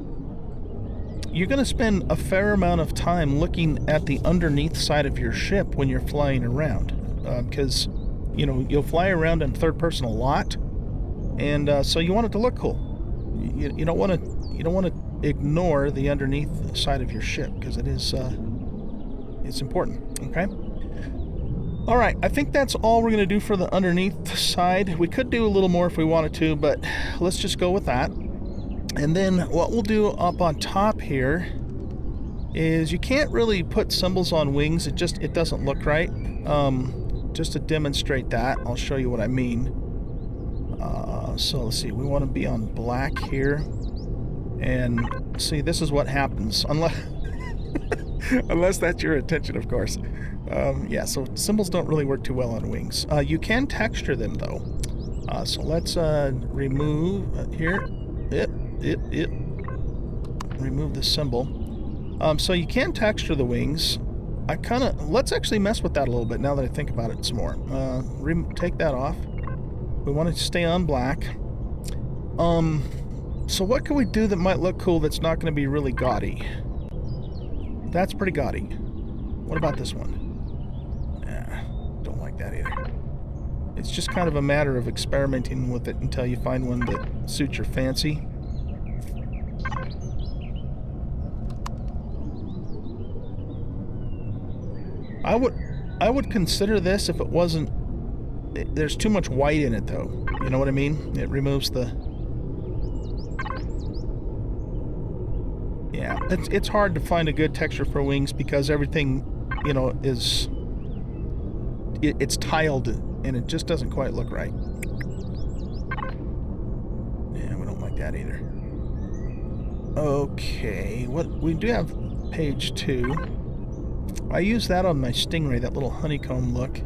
you're going to spend a fair amount of time looking at the underneath side of your ship when you're flying around. Because, you know, you'll fly around in third person a lot, and so you want it to look cool. You don't want to ignore the underneath side of your ship, because it is it's important. Okay. All right, I think that's all we're going to do for the underneath side. We could do a little more if we wanted to, but let's just go with that. And then what we'll do up on top here is you can't really put symbols on wings. It doesn't look right. Just to demonstrate that, I'll show you what I mean. So let's see, we want to be on black here. And see, this is what happens. Unless that's your intention, of course. Yeah, so symbols don't really work too well on wings. You can texture them, though. So let's remove here. Remove the symbol. So you can texture the wings. Let's actually mess with that a little bit now that I think about it some more. Take that off. We want it to stay on black. So what can we do that might look cool that's not going to be really gaudy? That's pretty gaudy. What about this one? Don't like that either. It's just kind of a matter of experimenting with it until you find one that suits your fancy. I would consider this if it wasn't... There's too much white in it, though. You know what I mean? It removes the... Yeah, it's hard to find a good texture for wings because everything, you know, is... It's tiled, and it just doesn't quite look right. Yeah, we don't like that either. Okay, we do have page 2. I use that on my Stingray, that little honeycomb look.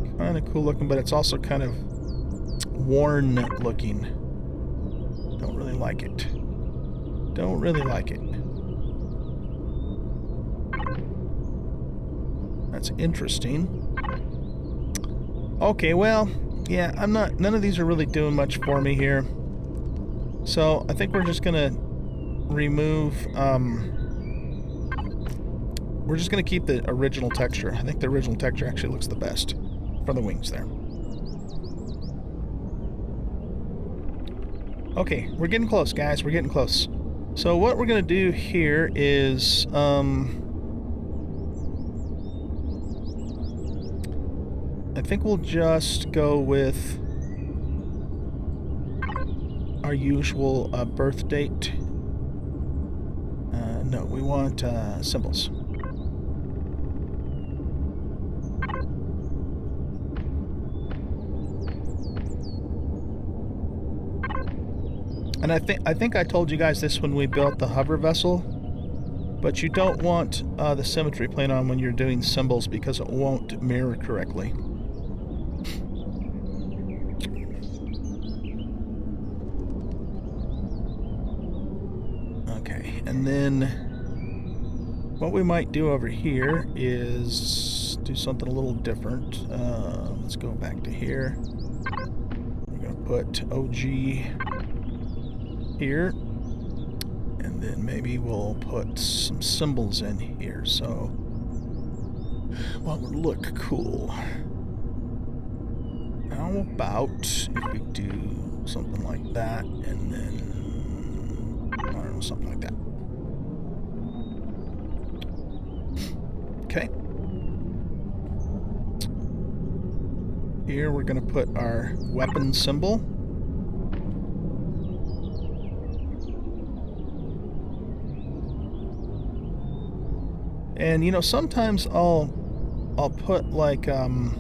It's kind of cool looking, but it's also kind of worn looking. Don't really like it. Don't really like it. That's interesting. Okay, well, yeah, none of these are really doing much for me here. So I think we're just gonna remove, we're just gonna keep the original texture. I think the original texture actually looks the best for the wings there. Okay, we're getting close, guys. We're getting close. So what we're gonna do here is, I think we'll just go with our usual birth date. No, we want symbols. And I think I told you guys this when we built the hover vessel, but you don't want the symmetry plane on when you're doing symbols because it won't mirror correctly. Okay, and then what we might do over here is do something a little different. Let's go back to here. We're going to put OG here, and then maybe we'll put some symbols in here, so what would look cool? How about if we do something like that, and then I don't know, something like that. Okay. Here we're going to put our weapon symbol. And you know, sometimes I'll put like could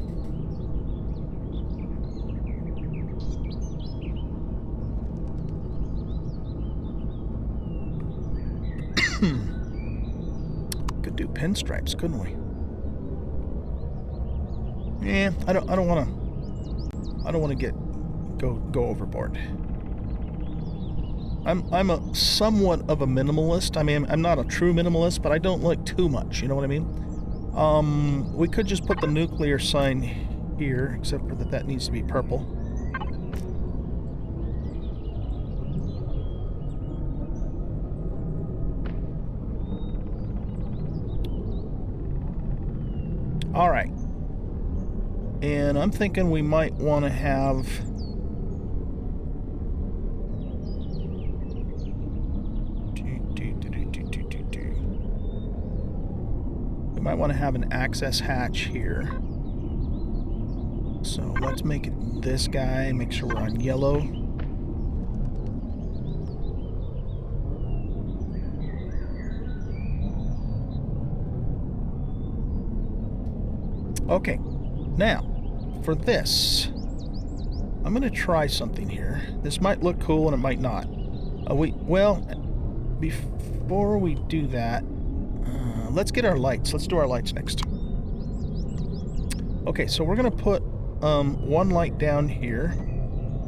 do pinstripes, couldn't we? Yeah, I don't want to go overboard. I'm a somewhat of a minimalist. I mean, I'm not a true minimalist, but I don't like too much, you know what I mean? We could just put the nuclear sign here, except for that needs to be purple. All right. And I'm thinking we might want to have... We might want to have an access hatch here. So let's make it this guy, make sure we're on yellow. Okay, now for this, I'm going to try something here. This might look cool and it might not. Well, before we do that, let's get our lights. Let's do our lights next. Okay, so we're going to put one light down here.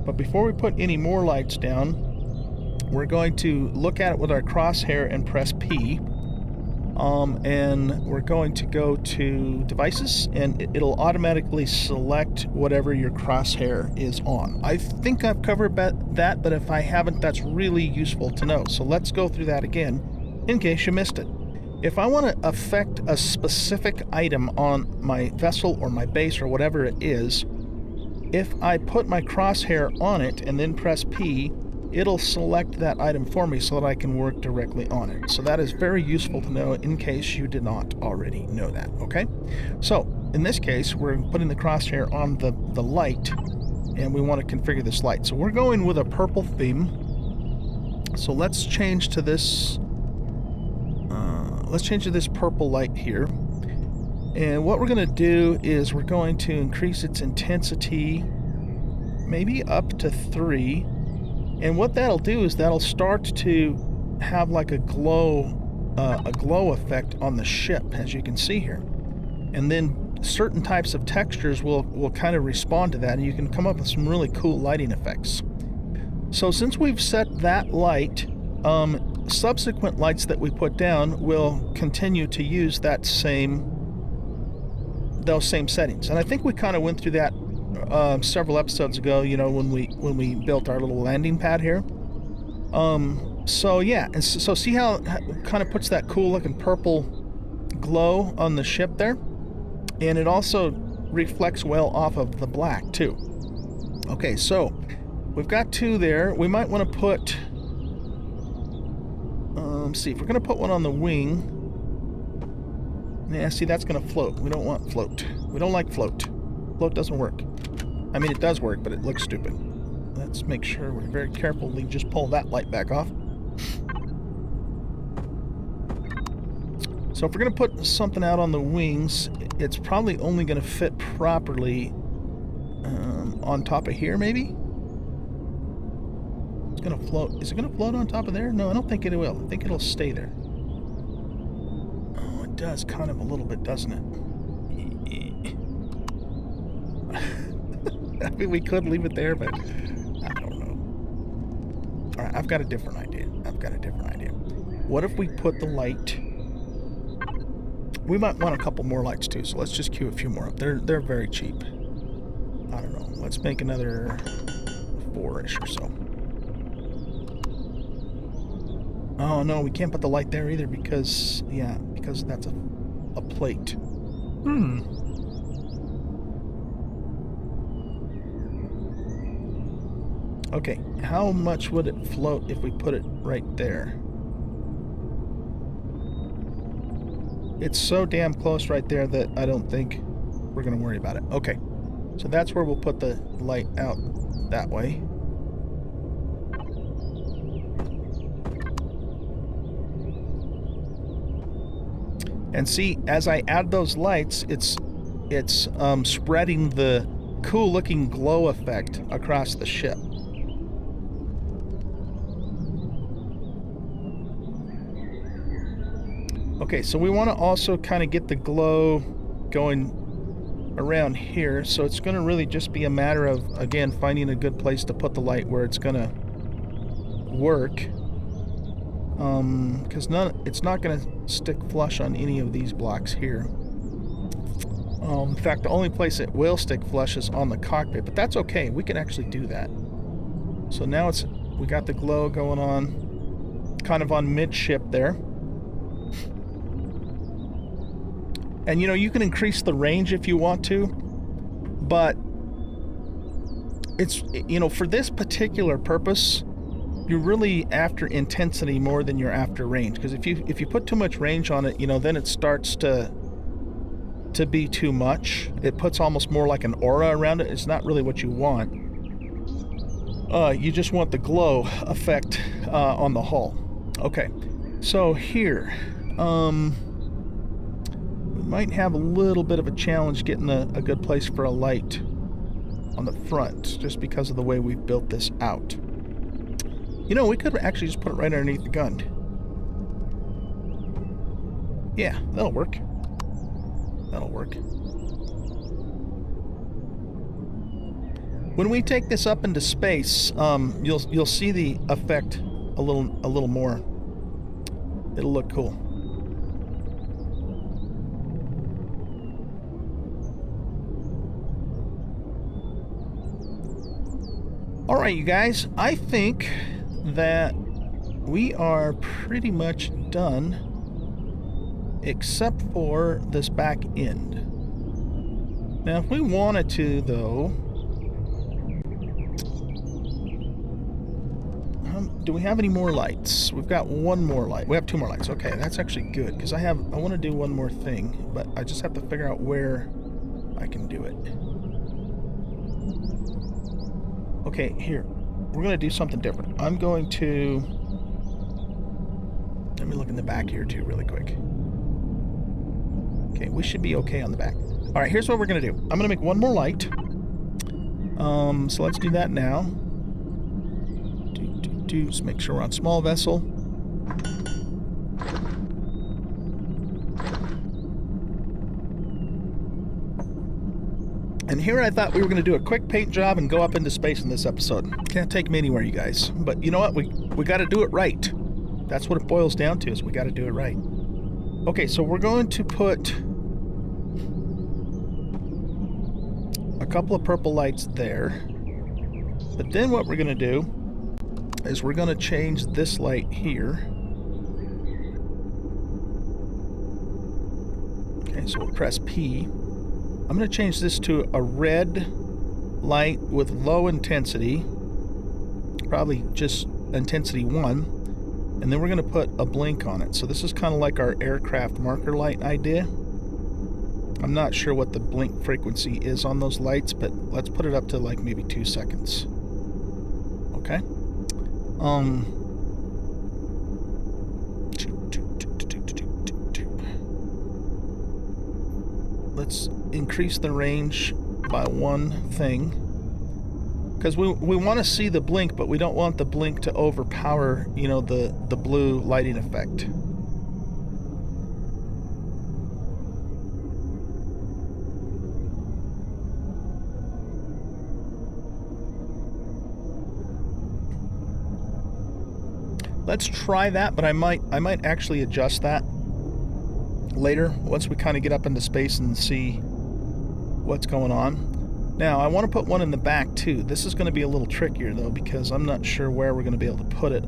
But before we put any more lights down, we're going to look at it with our crosshair and press P. And we're going to go to devices, and it'll automatically select whatever your crosshair is on. I think I've covered that, but if I haven't, that's really useful to know. So let's go through that again in case you missed it. If I want to affect a specific item on my vessel or my base or whatever it is, if I put my crosshair on it and then press P, it'll select that item for me so that I can work directly on it. So that is very useful to know in case you did not already know that, okay? So, in this case, we're putting the crosshair on the light, and we want to configure this light. So we're going with a purple theme. So let's change to this... let's change to this purple light here. And what we're going to do is we're going to increase its intensity maybe up to 3. And what that'll do is that'll start to have like a glow effect on the ship, as you can see here. And then certain types of textures will kind of respond to that, and you can come up with some really cool lighting effects. So since we've set that light, subsequent lights that we put down will continue to use those same settings. And I think we kind of went through that several episodes ago, you know, when we built our little landing pad here. So yeah, and so see how it kind of puts that cool looking purple glow on the ship there, and it also reflects well off of the black too. Okay, so we've got 2 there. We might want to put see if we're going to put one on the wing. Yeah, see, that's going to float. We don't want float. We don't like float. Float doesn't work. I mean, it does work, but it looks stupid. let's make sure we're very carefully just pull that light back off. So if we're going to put something out on the wings, it's probably only going to fit properly on top of here, maybe? It's going to float. Is it going to float on top of there? No, I don't think it will. I think it'll stay there. Oh, it does kind of a little bit, doesn't it? I mean, we could leave it there, but I don't know. All right, I've got a different idea. What if we put the light... We might want a couple more lights too, so let's just queue a few more up. They're very cheap. I don't know. Let's make another 4-ish or so. Oh no, we can't put the light there either because that's a plate. Okay, how much would it float if we put it right there? It's so damn close right there that I don't think we're going to worry about it. Okay, so that's where we'll put the light out that way. And see, as I add those lights, it's spreading the cool-looking glow effect across the ship. Okay, so we want to also kind of get the glow going around here, so it's going to really just be a matter of, again, finding a good place to put the light where it's going to work. Because it's not going to stick flush on any of these blocks here. In fact, the only place it will stick flush is on the cockpit, but that's okay. We can actually do that. So now we got the glow going on, kind of on midship there. And, you can increase the range if you want to, but it's, for this particular purpose, you're really after intensity more than you're after range. Because if you put too much range on it, then it starts to be too much. It puts almost more like an aura around it. It's not really what you want. You just want the glow effect on the hull. Okay, so here, might have a little bit of a challenge getting a good place for a light on the front, just because of the way we've built this out. We could actually just put it right underneath the gun. Yeah, that'll work. When we take this up into space, you'll see the effect a little more. It'll look cool. All right, you guys, I think that we are pretty much done, except for this back end. Now, if we wanted to, though, do we have any more lights? We've got one more light. We have 2 more lights. Okay, that's actually good, because I want to do one more thing, but I just have to figure out where I can do it. Okay, here. We're going to do something different. I'm going to... Let me look in the back here, too, really quick. Okay, we should be okay on the back. All right, here's what we're going to do. I'm going to make one more light. So let's do that now. Just make sure we're on small vessel. And here I thought we were going to do a quick paint job and go up into space in this episode. Can't take me anywhere, you guys. But you know what? We got to do it right. That's what it boils down to, is we got to do it right. Okay, so we're going to put a couple of purple lights there. But then what we're going to do is we're going to change this light here. Okay, so we'll press P. I'm going to change this to a red light with low intensity, probably just intensity 1, and then we're going to put a blink on it. So this is kind of like our aircraft marker light idea. I'm not sure what the blink frequency is on those lights, but let's put it up to like maybe 2 seconds. Let's increase the range by one thing. Because we want to see the blink, but we don't want the blink to overpower, you know, the blue lighting effect. Let's try that, but I might actually adjust that later once we kind of get up into space and see what's going on. Now, I want to put one in the back too. This is going to be a little trickier though, because I'm not sure where we're going to be able to put it.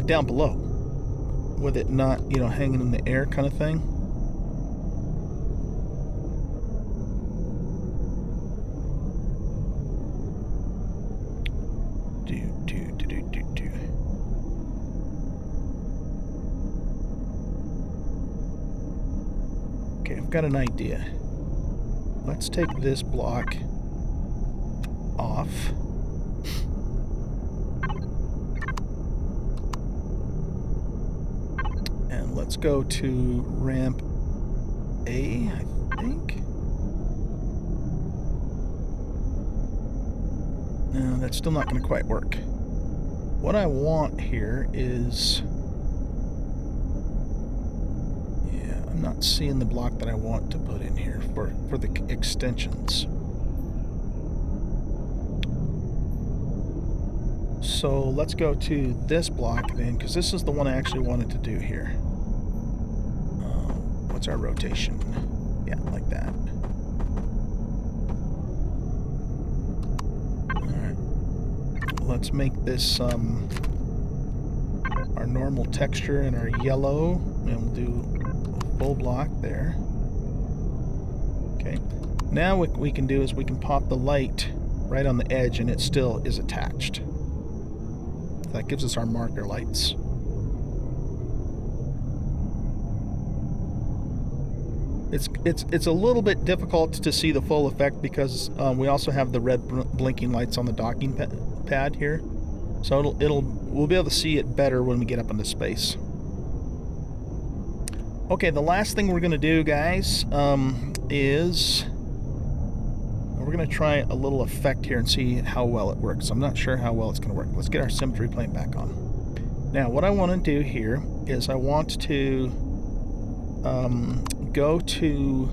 Down below, with it not, you know, hanging in the air kind of thing. Okay, I've got an idea. Let's take this block off. And let's go to ramp A, I think. No, that's still not going to quite work. What I want here is... yeah, I'm not seeing the block that I want to put in here for the extensions. So let's go to this block then, because this is the one I actually wanted to do here. What's our rotation? Yeah, like that. Alright. Let's make this our normal texture and our yellow, and we'll do a full block there. Okay. Now what we can do is we can pop the light right on the edge and it still is attached. That gives us our marker lights. It's a little bit difficult to see the full effect because we also have the red blinking lights on the docking pad here, so we'll be able to see it better when we get up into space. Okay, the last thing we're going to do, guys, is we're going to try a little effect here and see how well it works. I'm not sure how well it's going to work. Let's get our symmetry plane back on. Now, what I want to do here is I want to go to...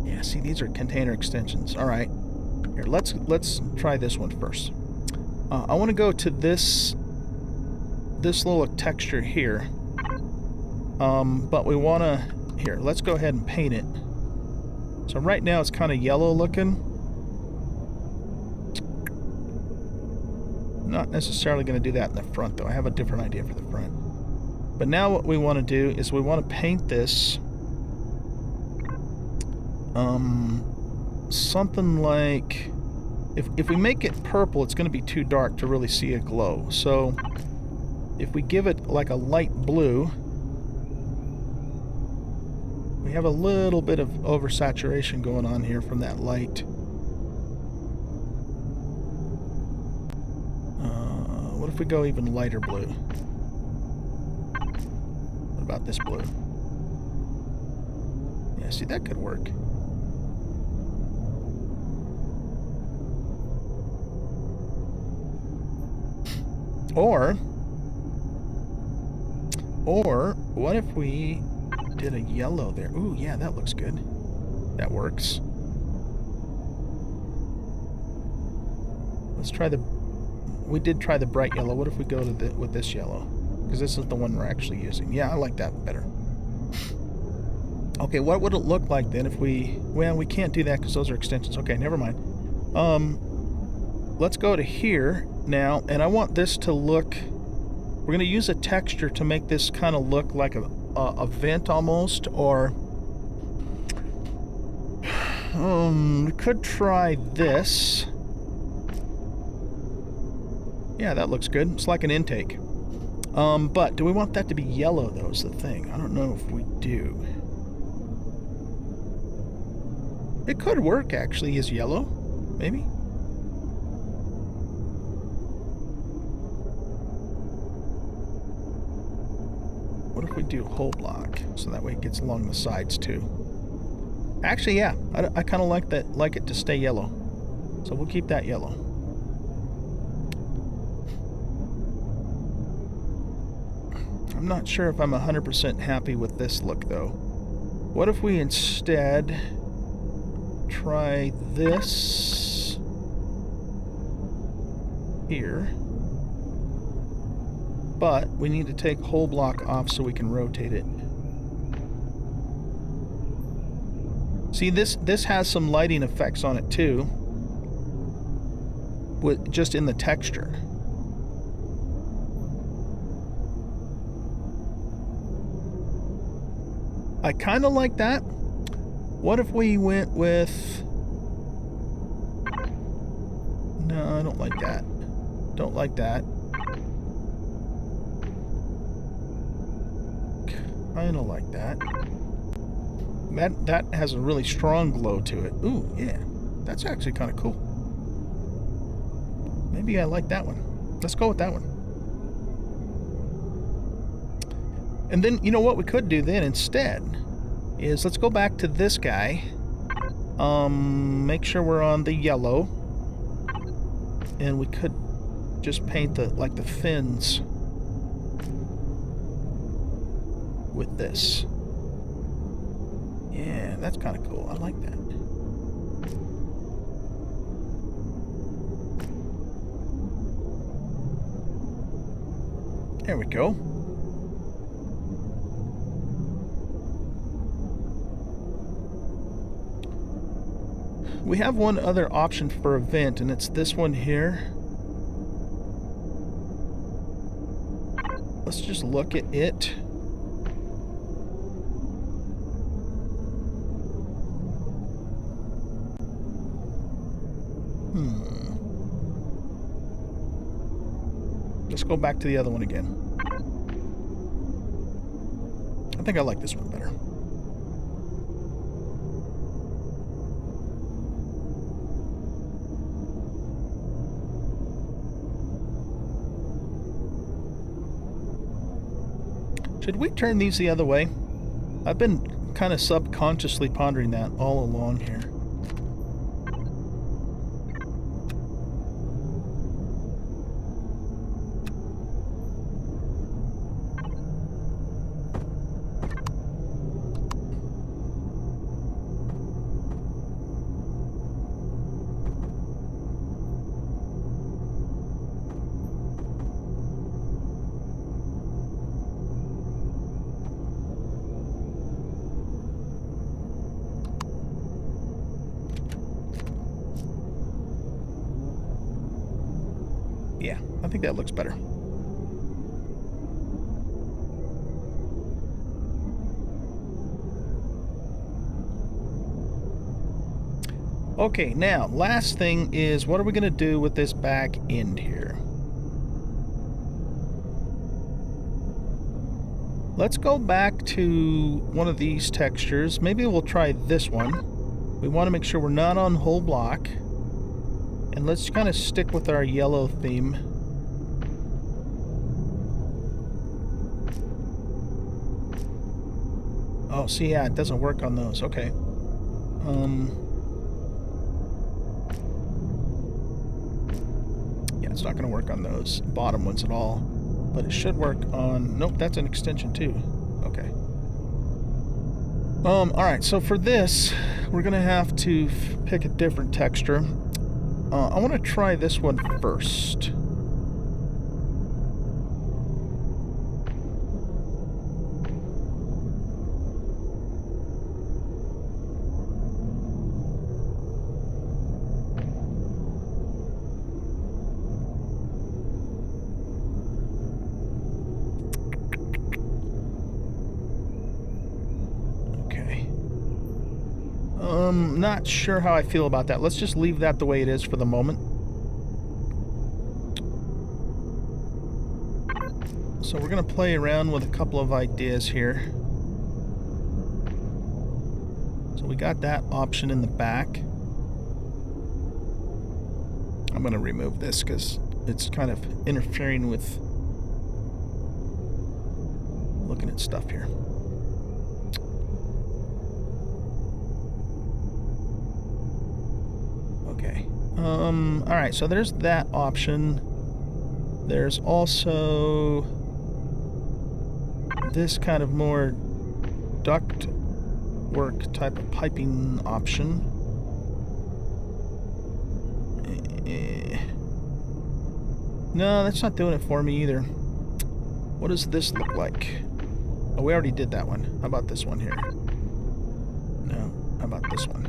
yeah, see, these are container extensions. All right, here, let's try this one first. I want to go to this little texture here, but we want to... here, let's go ahead and paint it. So right now it's kind of yellow looking. Not necessarily going to do that in the front though. I have a different idea for the front. But now what we want to do is we want to paint this something like, if we make it purple, it's going to be too dark to really see a glow. So if we give it like a light blue, we have a little bit of oversaturation going on here from that light. What if we go even lighter blue? What about this blue? Yeah, see, that could work. Or what if we did a yellow there? Ooh, yeah, that looks good. That works. Let's try the... we did try the bright yellow. What if we go to with this yellow? Because this is the one we're actually using. Yeah, I like that better. Okay, what would it look like then if we... well, we can't do that because those are extensions. Okay, never mind. Let's go to here now, and I want this to look... we're going to use a texture to make this kind of look like a vent almost, or... we could try this. Yeah, that looks good. It's like an intake. But do we want that to be yellow, though, is the thing. I don't know if we do. It could work, actually, as yellow. Maybe. What if we do whole block? So that way it gets along the sides, too. Actually, yeah. I kind of like that. Like it to stay yellow. So we'll keep that yellow. I'm not sure if I'm 100% happy with this look, though. What if we instead try this here? But we need to take whole block off so we can rotate it. See, this has some lighting effects on it, too. With just in the texture. I kind of like that. What if we went with... No, I don't like that. Don't like that. Kind of like that. That has a really strong glow to it. Ooh, yeah. That's actually kind of cool. Maybe I like that one. Let's go with that one. And then, you know what we could do then instead is let's go back to this guy. Make sure we're on the yellow. And we could just paint the fins with this. Yeah, that's kind of cool. I like that. There we go. We have one other option for a vent, and it's this one here. Let's just look at it. Let's go back to the other one again. I think I like this one better. Should we turn these the other way? I've been kind of subconsciously pondering that all along here. Yeah, I think that looks better. Okay, now, last thing is, what are we going to do with this back end here? Let's go back to one of these textures. Maybe we'll try this one. We want to make sure we're not on whole block. And let's kind of stick with our yellow theme. Oh, see, yeah, it doesn't work on those. Okay. Yeah, it's not going to work on those bottom ones at all. But it should work on... Nope, that's an extension too. Okay. Alright, so for this, we're going to have to pick a different texture. I want to try this one first. Not sure how I feel about that. Let's just leave that the way it is for the moment. So we're going to play around with a couple of ideas here. So we got that option in the back. I'm going to remove this because it's kind of interfering with looking at stuff here. Okay. Alright, so there's that option. There's also this kind of more duct work type of piping option. No, that's not doing it for me either. What does this look like? Oh, we already did that one. How about this one here? No. How about this one?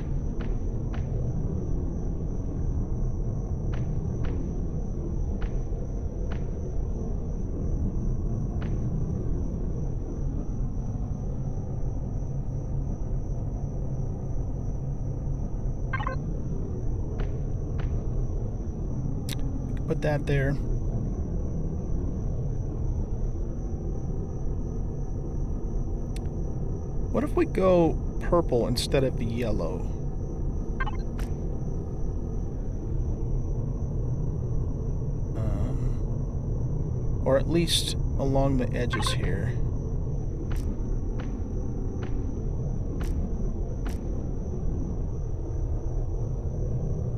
Put that there. What if we go purple instead of yellow? Or at least along the edges here.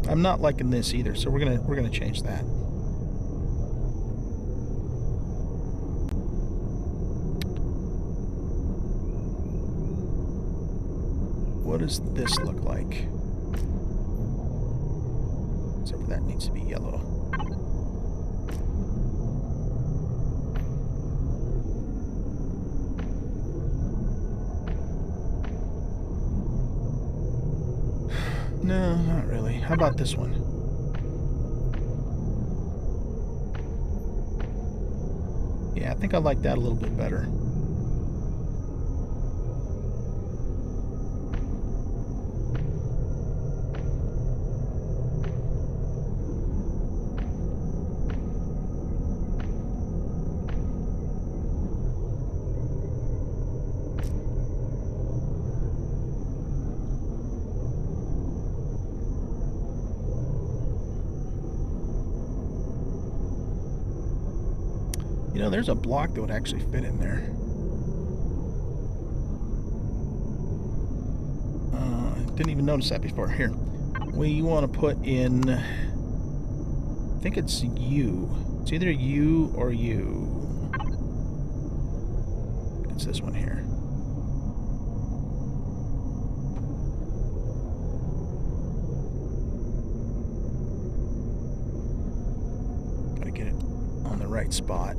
I'm not liking this either, so we're gonna change that. What does this look like? Except for that needs to be yellow. No, not really. How about this one? Yeah, I think I like that a little bit better. You know, there's a block that would actually fit in there. Didn't even notice that before. Here. We want to put in... I think it's U. It's either U or U. It's this one here. Gotta get it on the right spot.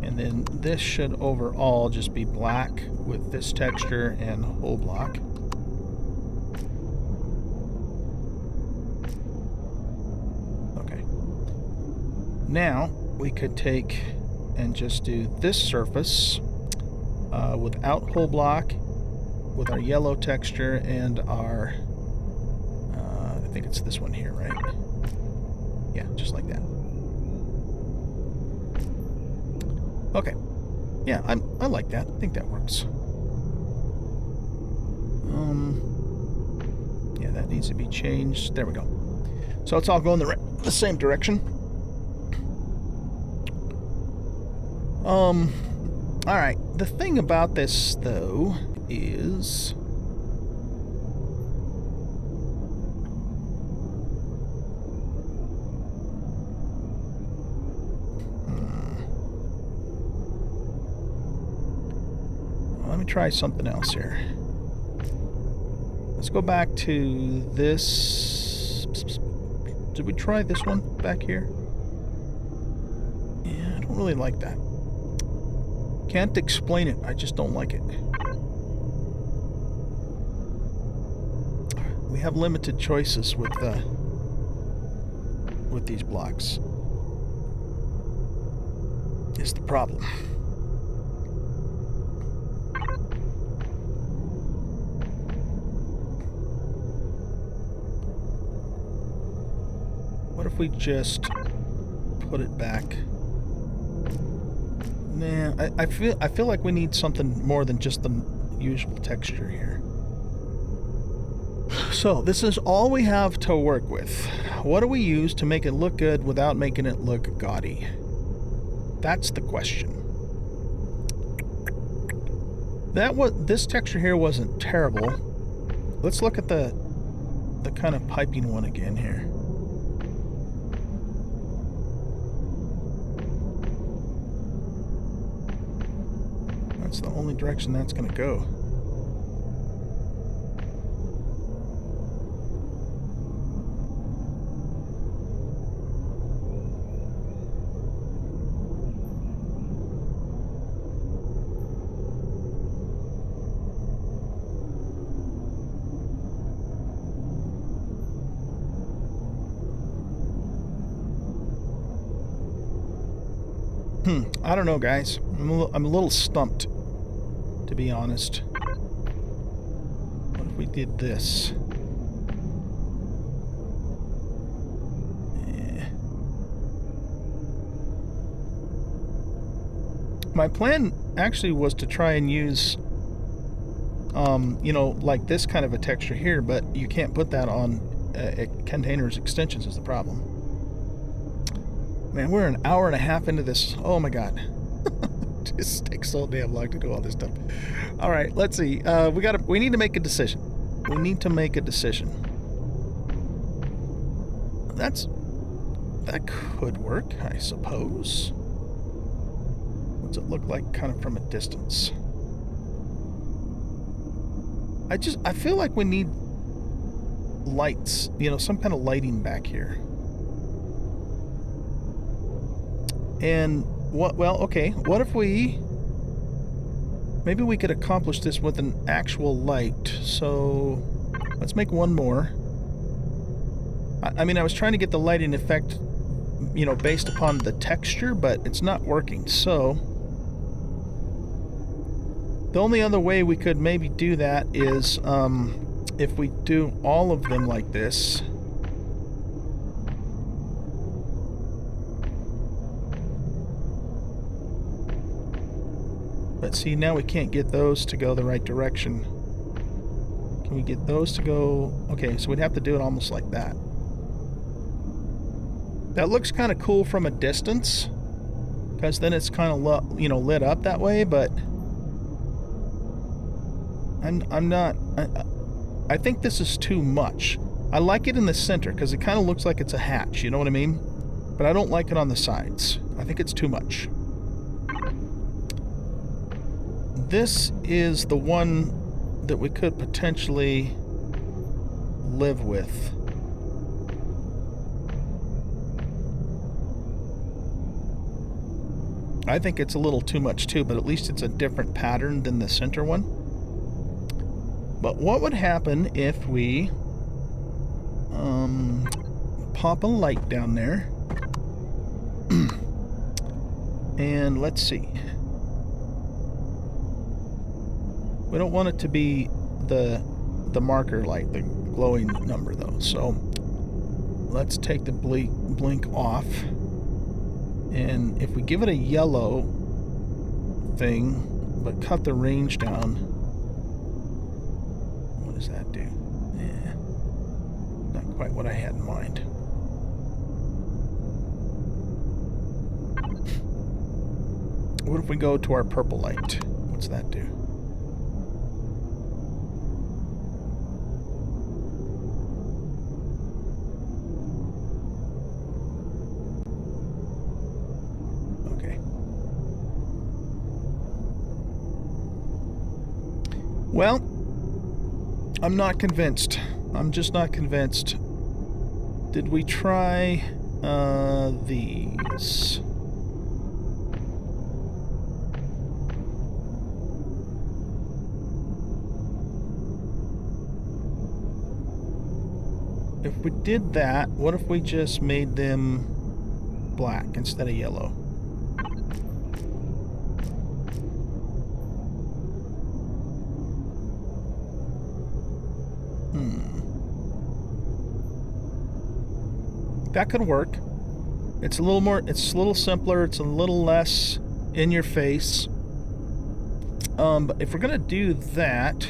And then this should overall just be black with this texture and whole block. Okay. Now we could take and just do this surface without whole block, with our yellow texture and our, I think it's this one here, right? Yeah, just like that. Okay. Yeah, I like that. I think that works. Yeah, that needs to be changed. There we go. So it's all going the same direction. All right. The thing about this, though, is... Let me try something else here. Let's go back to this. Did we try this one back here? Yeah, I don't really like that. Can't explain it. I just don't like it. We have limited choices with these blocks. It's the problem. What if we just put it back Nah, I feel like we need something more than just the usual texture here. So this is all we have to work with. What do we use to make it look good without making it look gaudy? That's the question. This texture here wasn't terrible. Let's look at the kind of piping one again here. That's the only direction that's going to go. I don't know, guys. I'm a little stumped, to be honest. What if we did this? My plan actually was to try and use, you know, like this kind of a texture here, but you can't put that on containers extensions is the problem. Man, we're an hour and a half into this. Oh my god. It just takes so damn long to do all this stuff. All right, let's see. We need to make a decision. We need to make a decision. That could work, I suppose. What's it look like kind of from a distance? I feel like we need lights, you know, some kind of lighting back here. And well, okay, what if maybe we could accomplish this with an actual light. So let's make one more. I mean, I was trying to get the lighting effect, you know, based upon the texture, but it's not working. So the only other way we could maybe do that is if we do all of them like this. But see, now we can't get those to go the right direction. Can we get those to go? Okay, so we'd have to do it almost like that. That looks kind of cool from a distance, because then it's kind of, you know, lit up that way, but I'm not... I think this is too much. I like it in the center, because it kind of looks like it's a hatch, you know what I mean? But I don't like it on the sides. I think it's too much. This is the one that we could potentially live with. I think it's a little too much too, but at least it's a different pattern than the center one. But what would happen if we pop a light down there? And let's see. We don't want it to be the marker light, the glowing number though. So let's take the blink off. And if we give it a yellow thing, but cut the range down, what does that do? Yeah, not quite what I had in mind. What if we go to our purple light? What's that do? Well, I'm not convinced. I'm just not convinced. Did we try these? If we did that, what if we just made them black instead of yellow? That could work. It's a little more, it's a little simpler, it's a little less in your face. But if we're gonna do that,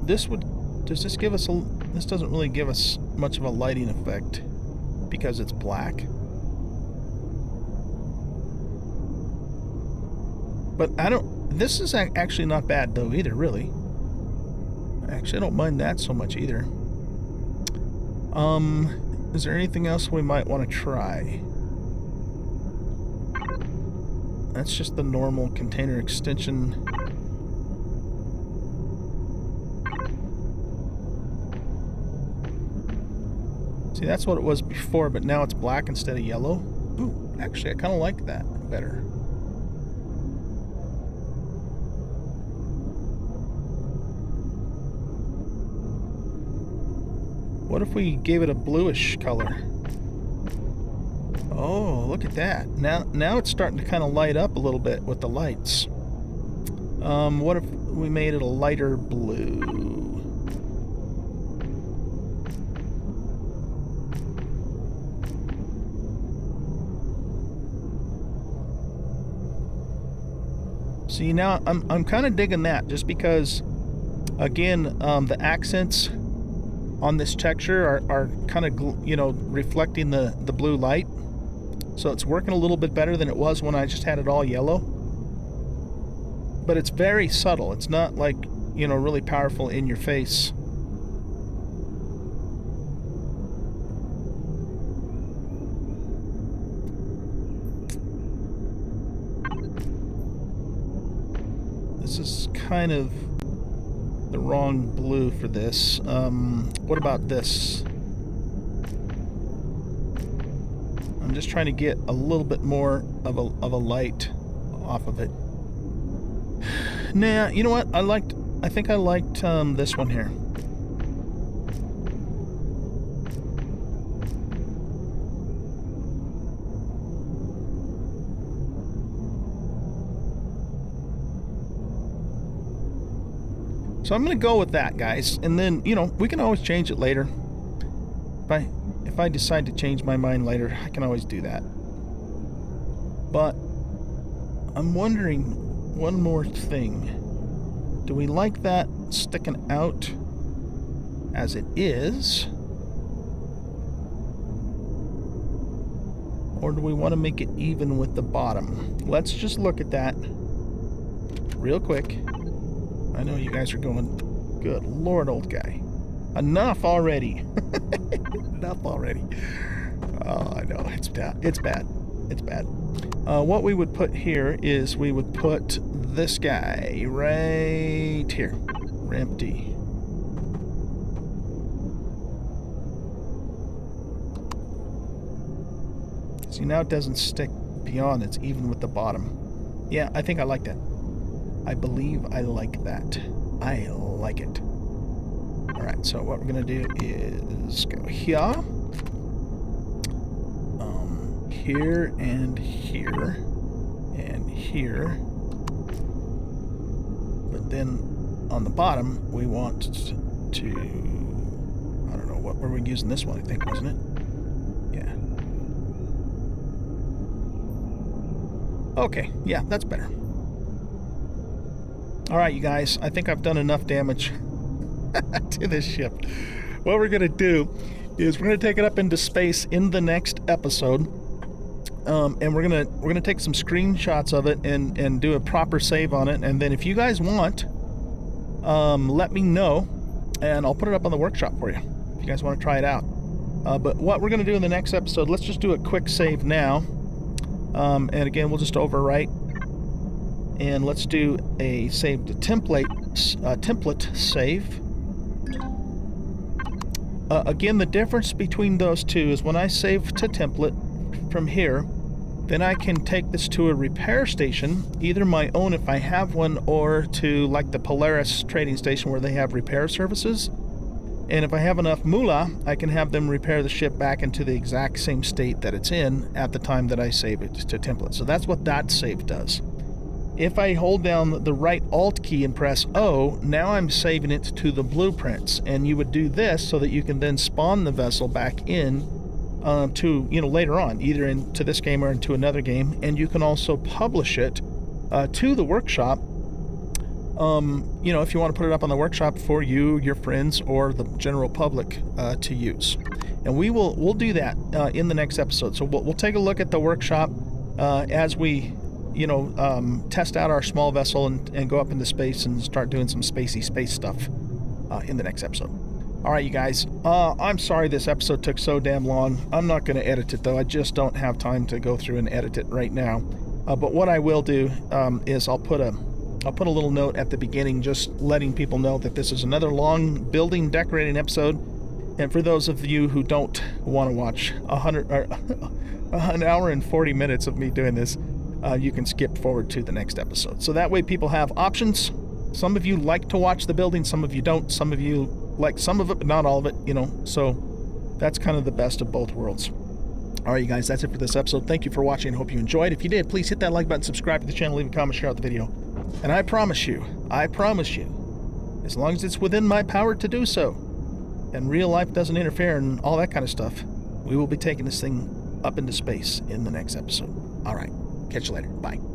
this would, does this give us a, this doesn't really give us much of a lighting effect because it's black. But I don't, this is actually not bad though either, really. Actually, I don't mind that so much either. Is there anything else we might want to try? That's just the normal container extension. See, that's what it was before, but now it's black instead of yellow. Ooh, actually, I kind of like that better. What if we gave it a bluish color? Oh, look at that. Now it's starting to kind of light up a little bit with the lights. What if we made it a lighter blue? See, now I'm kind of digging that, just because, again, the accents on this texture are kind of, you know, reflecting the blue light. So it's working a little bit better than it was when I just had it all yellow. But it's very subtle. It's not like, you know, really powerful in your face. This is kind of the wrong blue for this. What about this? I'm just trying to get a little bit more of a light off of it. Nah, you know what? I think I liked this one here. So I'm going to go with that, guys. And then, you know, we can always change it later. If I decide to change my mind later, I can always do that. But I'm wondering one more thing. Do we like that sticking out as it is? Or do we want to make it even with the bottom? Let's just look at that real quick. I know you guys are going, good Lord, old guy. Enough already. Enough already. Oh, I know. It's bad. It's bad. It's bad. What we would put here is we would put this guy right here. Empty. See, now it doesn't stick beyond. It's even with the bottom. Yeah, I think I like that. I believe I like that. I like it. Alright, so what we're going to do is go here. Here and here. And here. But then on the bottom, we want to... I don't know, what were we using this one, I think, wasn't it? Yeah. Okay, yeah, that's better. Alright, you guys, I think I've done enough damage to this ship. What we're going to do is we're going to take it up into space in the next episode. And we're gonna take some screenshots of it and do a proper save on it. And then if you guys want, let me know, and I'll put it up on the workshop for you if you guys want to try it out. But what we're going to do in the next episode, let's just do a quick save now. And again, we'll just overwrite. And let's do a save to template save. Again, the difference between those two is when I save to template from here, then I can take this to a repair station, either my own if I have one, or to like the Polaris trading station where they have repair services. And if I have enough moolah, I can have them repair the ship back into the exact same state that it's in at the time that I save it to template. So that's what that save does. If I hold down the right Alt key and press O, now I'm saving it to the blueprints. And you would do this so that you can then spawn the vessel back in to, later on, either into this game or into another game. And you can also publish it to the workshop. If you want to put it up on the workshop for you, your friends, or the general public to use. And we'll do that in the next episode. So we'll take a look at the workshop as we, test out our small vessel and go up into space and start doing some space stuff in the next episode. All right, you guys. I'm sorry this episode took so damn long. I'm not going to edit it, though. I just don't have time to go through and edit it right now. But what I will do is I'll put a little note at the beginning, just letting people know that this is another long building, decorating episode. And for those of you who don't want to watch an hour and 40 minutes of me doing this, you can skip forward to the next episode. So that way people have options. Some of you like to watch the building, some of you don't. Some of you like some of it, but not all of it, So that's kind of the best of both worlds. All right, you guys, that's it for this episode. Thank you for watching. I hope you enjoyed. If you did, please hit that like button, subscribe to the channel, leave a comment, share out the video. And I promise you, as long as it's within my power to do so, and real life doesn't interfere and all that kind of stuff, we will be taking this thing up into space in the next episode. All right, catch you later. Bye.